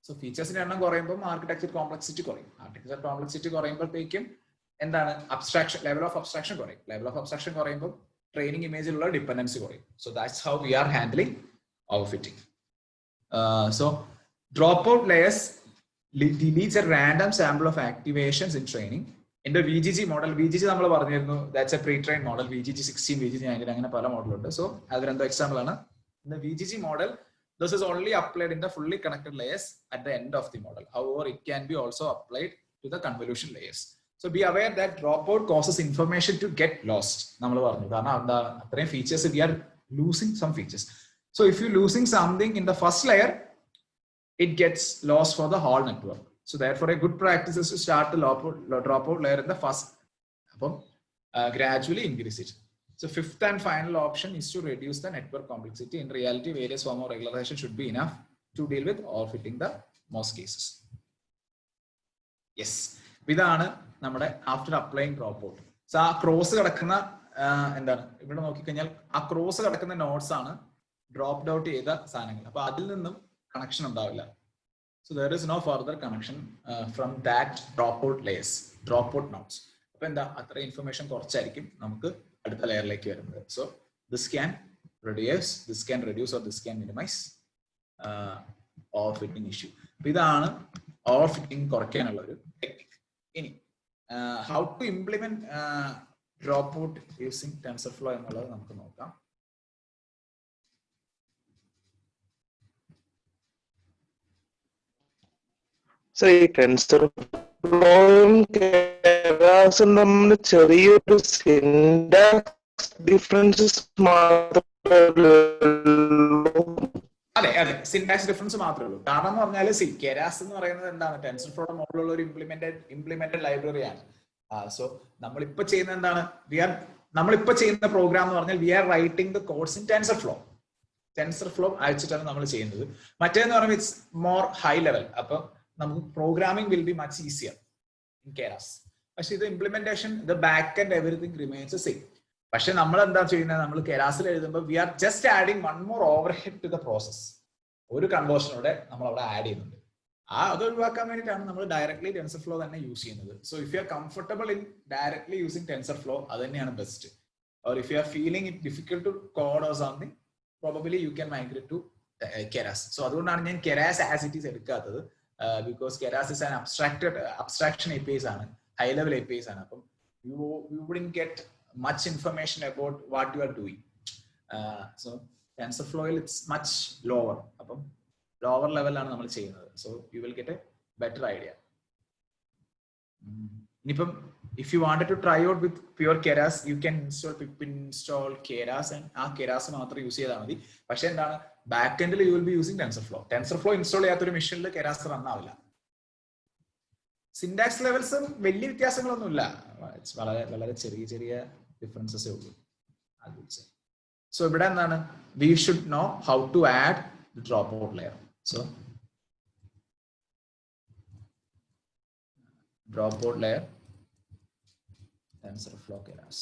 സോ ഫീച്ചേഴ്സിന്റെ എണ്ണം കുറയുമ്പോൾ ആർക്കിടെക്ചർ കോംപ്ലക്സിറ്റി കുറയും. ആർക്കിടെക്ചർ കോംപ്ലക്സിറ്റി കുറയുമ്പോഴത്തേക്കും എന്താണ്, അബ്സ്ട്രാക്ഷൻ, ലെവൽ ഓഫ് അബ്സ്ട്രാക്ഷൻ കുറയും. ലെവൽ ഓഫ് അബ്സ്ട്രാക്ഷൻ കുറയുമ്പോൾ ട്രെയിനിങ് ഇമേജിലുള്ള ഡിപ്പെൻഡൻസി കുറയും. So that's how we are handling overfitting. So dropout layers deletes a random sample of activations in training. In the VGG model, VGG നമ്മൾ പറഞ്ഞിരുന്നു, that's a pre-trained model. VGG 16, VGG 19 അങ്ങനെ പല മോഡലുണ്ട്. So അതിലെന്തോ example ആണ്. In the VGG model, this is only applied in the fully connected layers at the end of the model. However, it can be also applied to the convolution layers. So be aware that dropout causes information to get lost. നമ്മൾ പറഞ്ഞു കാരണം എന്താണ് അത്രയും features we are losing some features. So if you losing something in the first layer, it gets lost for the whole network. So therefore a good practice is to start the dropout layer in the first, gradually increase it. So fifth and final option is to reduce the network complexity. In reality, various form of regularization should be enough to deal with overfitting the most cases. Yes, ഇതാണ് നമ്മുടെ after applying drop out. So ആ cross കിടക്കുന്ന എന്താണ് ഇവിടെ നോക്കിക്കഴിഞ്ഞാൽ ആ cross കിടക്കുന്ന notes ആണ് ഡ്രോപ്പ് ഔട്ട് ചെയ്ത സാധനങ്ങൾ. അപ്പൊ അതിൽ നിന്നും കണക്ഷൻ ഉണ്ടാവില്ല. So there is no further connection from that dropout layers, dropout nodes. അപ്പൊ എന്താ അത്ര ഇൻഫർമേഷൻ കുറച്ചായിരിക്കും നമുക്ക് അടുത്ത ലെയറിലേക്ക് വരുന്നത്. So this can reduce, this can reduce or this can minimise overfitting issue. അപ്പൊ ഇതാണ് ഓവർ ഫിറ്റിംഗ് കുറയ്ക്കാനുള്ള ഒരു ടെക്നിക്. ഇനി how to implement dropout using TensorFlow എന്നുള്ളത് നമുക്ക് നോക്കാം. ഈ ടെൻസർഫ്ലോയും കേറാസും തമ്മിൽ ചെറിയൊരു സിന്റാക്സ് ഡിഫറൻസസ് മാത്രമേ. അതെ അതെ, സിന്റാക്സ് ഡിഫറൻസ് മാത്രമേ ഉള്ളൂ. കാരണം എന്ന് പറഞ്ഞാൽ കെരാസ് എന്ന് പറയുന്നത് എന്താണ് ടെൻസർഫ്ലോയുടെ മോഡലുള്ള ഒരു ഇംപ്ലിമെന്റഡ് ലൈബ്രറിയാണ്. സോ നമ്മളിപ്പോ ചെയ്യുന്ന എന്താണ്, നമ്മളിപ്പോ ചെയ്യുന്ന പ്രോഗ്രാം എന്ന് പറഞ്ഞാൽ we are writing the codes in TensorFlow അയച്ചിട്ടാണ് നമ്മൾ ചെയ്യുന്നത്. മറ്റേന്ന് പറയുമ്പോൾ ഇറ്റ്സ് മോർ ഹൈ ലെവൽ. അപ്പൊ നമുക്ക് programming will be much easier in Keras. പക്ഷെ ഇത് implementation, the back and everything remains same. പക്ഷെ നമ്മൾ എന്താ ചെയ്യുന്നത്, നമ്മൾ കെരാസിൽ എഴുതുമ്പോൾ we are just adding one more overhead to the process. ഒരു കൺവേർഷനോടെ നമ്മൾ അവിടെ ആഡ് ചെയ്യുന്നുണ്ട്. അത് ഒഴിവാക്കാൻ വേണ്ടിയിട്ടാണ് നമ്മൾ ഡയറക്ട്ലി ടെൻസർഫ്ലോ തന്നെ യൂസ് ചെയ്യുന്നത്. So if you are comfortable in directly using TensorFlow, അത് തന്നെയാണ് best. Or if you are feeling it difficult to code or something, probably you can migrate to Keras. So അതുകൊണ്ടാണ് ഞാൻ Keras as it is എടുക്കാത്തത്. Because Keras is an abstraction APIs ആണ്, high level APIs ആണ്. അപ്പം you wouldn't get much information about what you are doing. So TensorFlow it's much lower. അപ്പം lower level ആണ് നമ്മൾ ചെയ്യുന്നത്. So you will get a better idea. ഇനിയിപ്പം if you wanted to try out with pure Keras, you can install Keras and ആ Keras മാത്രം use ചെയ്താൽ മതി. പക്ഷെ എന്താണ്, ബാക്ക് എൻഡിൽ you will be using TensorFlow install ചെയ്യാത്തൊരു മെഷീനിൽ Keras റൺ ആവില്ല. സിന്റാക്സ് ലെവൽസും വലിയ വ്യത്യാസങ്ങളൊന്നുമില്ല, വളരെ വളരെ ചെറിയ ചെറിയ ഡിഫറൻസസേ ഉള്ളൂ. സോ ഇവിടെ എന്താണ്, we should know how to add the dropout layer. So dropout layer TensorFlow Keras.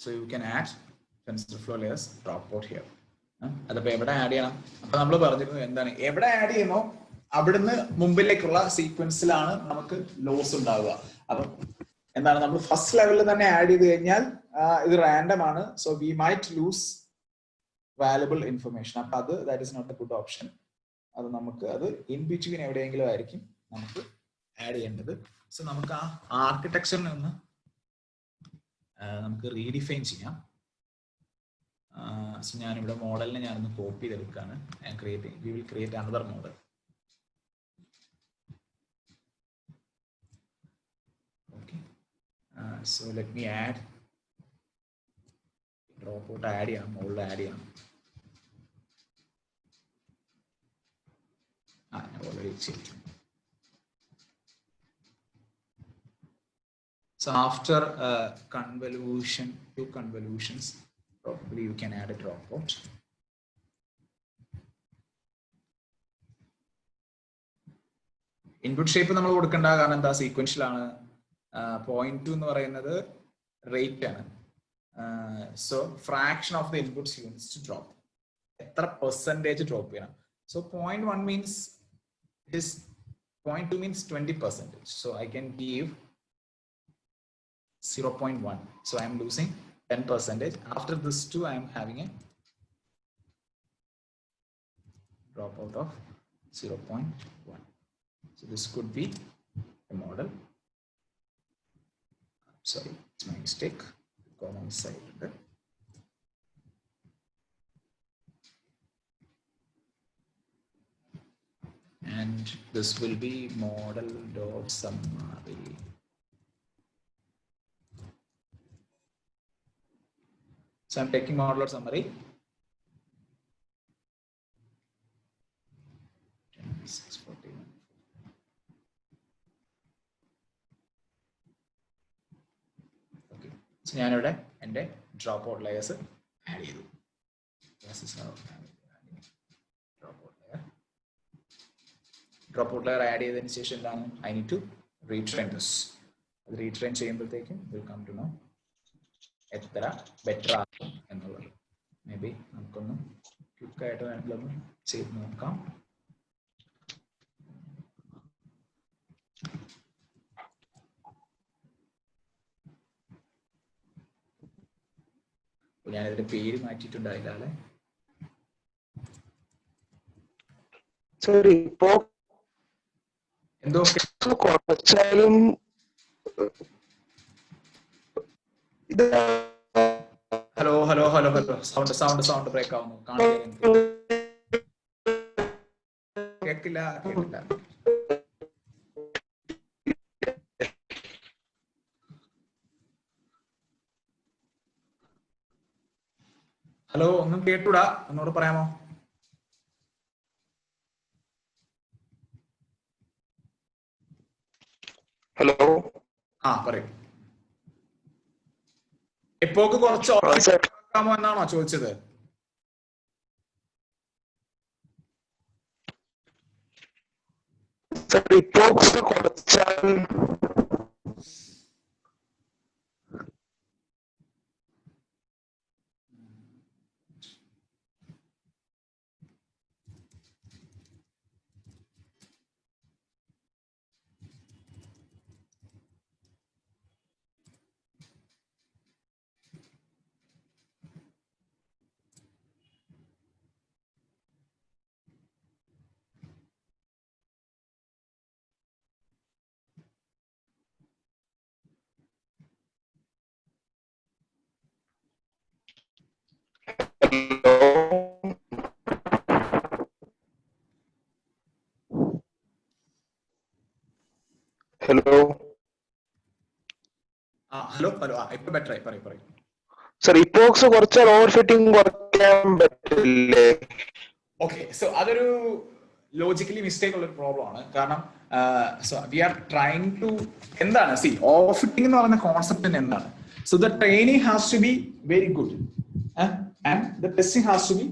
So you can add TensorFlow layers drop out here. അതപ്പോ എവിടെ ആഡ് ചെയ്യണം? അപ്പൊ നമ്മൾ പറഞ്ഞിരുന്നു എന്താണ്, എവിടെ ആഡ് ചെയ്യുമോ അവിടുന്ന് മുമ്പിലേക്കുള്ള സീക്വൻസിലാണ് നമുക്ക് ലോസ് ഉണ്ടാവുക. അപ്പൊ എന്താണ്, നമ്മൾ ഫസ്റ്റ് ലെവലിൽ തന്നെ ആഡ് ചെയ്ത് കഴിഞ്ഞാൽ ഇത് റാൻഡം ആണ്. So we might lose valuable information. അപ്പൊ അത് that is not a good option. അത് നമുക്ക് അത് ഇൻ ബിറ്റ്വീൻ എവിടെയെങ്കിലും ആയിരിക്കും നമുക്ക് ആഡ് ചെയ്യേണ്ടത്. സോ നമുക്ക് ആ ആർക്കിടെക്ചറിൽ നിന്ന് നമുക്ക് റീഡിഫൈൻ ചെയ്യാം. സോ ഞാനിവിടെ മോഡലിനെ ഞാനൊന്ന് കോപ്പി ചെയ്തെടുക്കുകയാണ്. We will create another model. Okay, so let me add drop out add ചെയ്യാം, മോഡൽ ആഡ് ചെയ്യാം. ഞാൻ ഓൾറെഡി ചെയ്തു. So after convolution, 2 convolutions, probably you can add a dropout. Input shape നമ്മൾ കൊടുക്കേണ്ട കാരണം എന്താ, സീക്വൻഷ്യൽ ആണ്. 0.2 എന്ന് പറയുന്നത് റേറ്റ് ആണ്. So fraction of the inputs units to drop, എത്ര പെർസെന്റേജ് ഡ്രോപ്പ് ചെയ്യണം. So 0.1 means it is 0.2 means 20%. So I can give 0.1. So I am losing 10%. After this 2, I am having a dropout of 0.1. So this could be a model. Sorry, it's my mistake. Go on side. and this will be model.summary. So I'm taking model.summary. 641. Okay. So ഞാൻ ഇവിടെ എൻ്റെ dropout layers add ചെയ്തു. Dropout layer add ചെയ്തതിന് ശേഷം എന്താണ് I need to retrain this. അത് retrain ചെയ്യുമ്പോഴത്തേക്കും will come to know എത്ര ബെറ്റർ ആകും എന്നുള്ളത്. മേ ബി നമുക്കൊന്ന് ക്വിക്കായിട്ട് വേണമെങ്കിലൊന്ന് ചെയ്ത് നോക്കാം. ഞാനിതിന്റെ പേര് മാറ്റിയിട്ടുണ്ടായില്ല അല്ലെ. ഇപ്പോ എന്തോ കുറച്ചാലും hello hello hello hello sound sound sound break ആവുന്നു. കേക്കില്ല കേട്ടില്ല. ഹലോ ഒന്നും കേട്ടൂടാ, ഒന്നുകൂടെ പറയാമോ? ഹലോ ആ പറയൂ. എപ്പോക്ക് കുറച്ച് ഓർക്കാമോ എന്നാണോ ചോദിച്ചത്? ഇപ്പോക്സ് കുറച്ചാൽ ഹലോ ഹലോ ഹലോ ഇപ്പൊ ബെറ്റർ ആയി, പറയൂ പറയൂ. സർ ഇപ്പോക്സ് കുറച്ചാൽ ഓവർ ഫിറ്റിംഗ് കുറയ്ക്കാൻ പറ്റില്ലേ? ഓക്കെ, സോ അതൊരു ലോജിക്കലി മിസ്റ്റേക്ക് ഉള്ള ഒരു പ്രോബ്ലം ആണ്. കാരണം so we are trying to എന്താണ് സി ഓവർ ഫിറ്റിംഗ് എന്ന് പറയുന്ന കോൺസെപ്റ്റ് എന്താണ്? So the training has to be very good and the testing has to be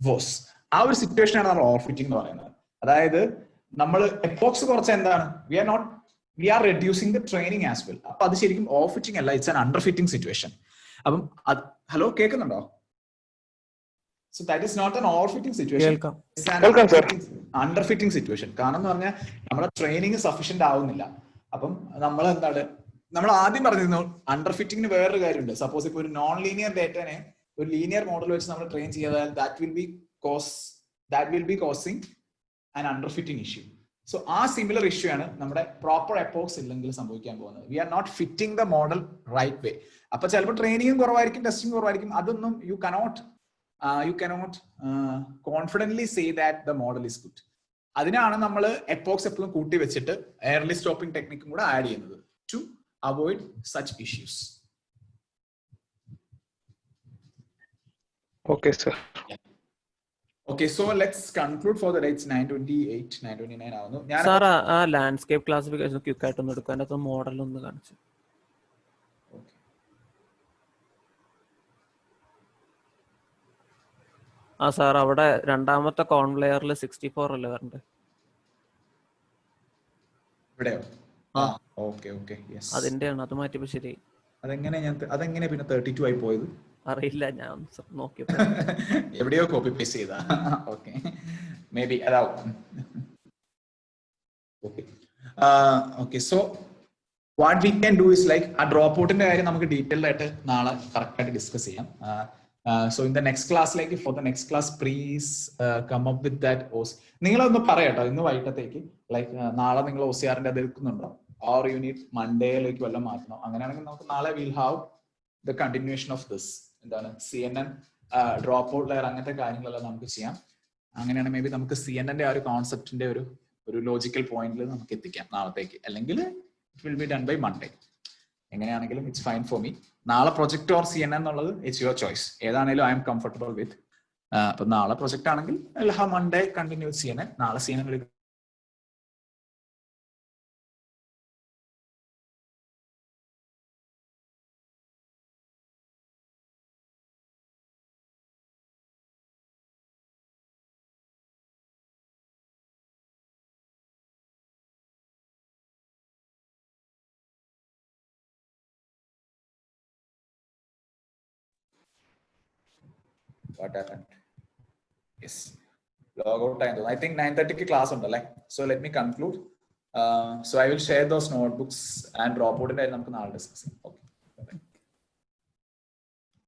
worse. ആ ഒരു സിറ്റുവേഷൻ ആണ് നമ്മൾ ഓവർ ഫിറ്റിംഗ് എന്ന് പറയുന്നത്. അതായത് നമ്മൾ എപ്പോക്സ് കുറച്ച് എന്താണ് we are reducing the training as well. അപ്പൊ അത് ശരിക്കും ഓവർ ഫിറ്റിംഗ് അല്ല, it's an underfitting situation. അപ്പം ഹലോ കേൾക്കുന്നുണ്ടോ? So that is not an overfitting situation. It's an underfitting situation. കാരണം എന്ന് പറഞ്ഞാൽ നമ്മുടെ ട്രെയിനിങ് സഫീഷ്യന്റ് ആവുന്നില്ല. അപ്പം നമ്മൾ എന്താണ് നമ്മൾ ആദ്യം പറഞ്ഞിരുന്നു അണ്ടർഫിറ്റിംഗിന് വേറൊരു കാര്യമുണ്ട്. സപ്പോസ് ഇപ്പൊ ഒരു നോൺ ലീനിയർ ഡേറ്റനെ ഒരു ലീനിയർ മോഡൽ വെച്ച് നമ്മൾ ട്രെയിൻ ചെയ്താൽ that will be causing an underfitting issue. So ആ സിമിലർ ഇഷ്യൂ ആണ് നമ്മുടെ പ്രോപ്പർ എപ്പോക്സ് ഇല്ലെങ്കിൽ സംഭവിക്കാൻ പോകുന്നത്. We are not fitting the model right way. അപ്പൊ ചിലപ്പോൾ ട്രെയിനിങ്ങും കുറവായിരിക്കും, ടെസ്റ്റിംഗ് കുറവായിരിക്കും. അതൊന്നും you cannot confidently say that the model is good. അതിനാണ് നമ്മൾ എപ്പോക്സ് എപ്പോഴും കൂട്ടി വെച്ചിട്ട് എയർലി സ്റ്റോപ്പിംഗ് ടെക്നിക്കും കൂടെ ആഡ് ചെയ്യുന്നത് to avoid such issues. Okay sir. Okay, so let's conclude for the dates 9:28 9:29 ആവുന്നു. ഞാൻ സാർ ആ ലാൻഡ്സ്കേപ്പ് ക്ലാസിഫിക്കേഷൻ ക്വിക്ക് ആയിട്ട് ഒന്ന് എടുക്കാൻ, അതിനകത്ത് മോഡൽ ഒന്ന് കാണിച്ചു. ആ സാർ അവിടെ രണ്ടാമത്തെ കോൺലെയറിൽ 64 അല്ലേ വരണ്ടേ? ഇവിടെയോ? ഓക്കെ ഓക്കെ യെസ്, അതിന്റെയാണ്. അത് മാറ്റിയപ്പോ ശരി. അതെങ്ങനെ പിന്നെ 32 ആയി പോയത്? അറിയില്ല, ഞാൻ നോക്കിയപ്പോ എവിടെയോ കോപ്പി പേസ്റ്റ് ചെയ്താ. ഓക്കെ, മേ ബി അതാവും. Okay okay, so what we can do is like ആ ഡ്രോപ്പ് ഔട്ടിന്റെ കാര്യം നമുക്ക് ഡീറ്റെയിൽഡ് ആയിട്ട് നാളെ കറക്റ്റ് ആയിട്ട് ഡിസ്കസ് ചെയ്യാം. So in the next class, like for the next class, please come up with that OC. നിങ്ങളൊന്ന് പറയാട്ടോ ഇന്ന് വൈകിട്ടത്തേക്ക്, ലൈക്ക് നാളെ നിങ്ങൾ OCR-ന്റെ അത് എടുക്കുന്നുണ്ടോ, ഓർ യു നീഡ് മൺഡേയിലേക്ക് വല്ലതും മാറ്റണോ? അങ്ങനെയാണെങ്കിൽ നമുക്ക് നാളെ will have the continuation of this. എന്താണ് CNN ഡ്രോപ്പ് ഔട്ട് ലെയർ അങ്ങനത്തെ കാര്യങ്ങളെല്ലാം നമുക്ക് ചെയ്യാം. അങ്ങനെയാണെങ്കിൽ മേ ബി നമുക്ക് CNN ആ ഒരു കോൺസെപ്റ്റിന്റെ ഒരു ലോജിക്കൽ പോയിന്റിൽ നമുക്ക് എത്തിക്കാം നാളത്തേക്ക്, അല്ലെങ്കിൽ it will be done by Monday. എങ്ങനെയാണെങ്കിലും ഇറ്റ്സ് ഫൈൻ ഫോർ മീ. നാളെ പ്രൊജക്ട് ഓർ CNN എന്നുള്ളത് ഇറ്റ്സ് യുവർ ചോയ്സ്. ഏതാണെങ്കിലും ഐ എം കംഫർട്ടബിൾ വിത്ത്. അപ്പൊ നാളെ പ്രൊജക്ട് ആണെങ്കിൽ മൺഡേ കണ്ടിന്യൂ CNN. നാളെ CNN എടുക്കും. What happened? Yes. Log out time. I think 9:30 class ഉണ്ടല്ലേ. So let me conclude. So I will share those notebooks and drop out. നമുക്ക് നാളെ discuss ചെയ്യാം.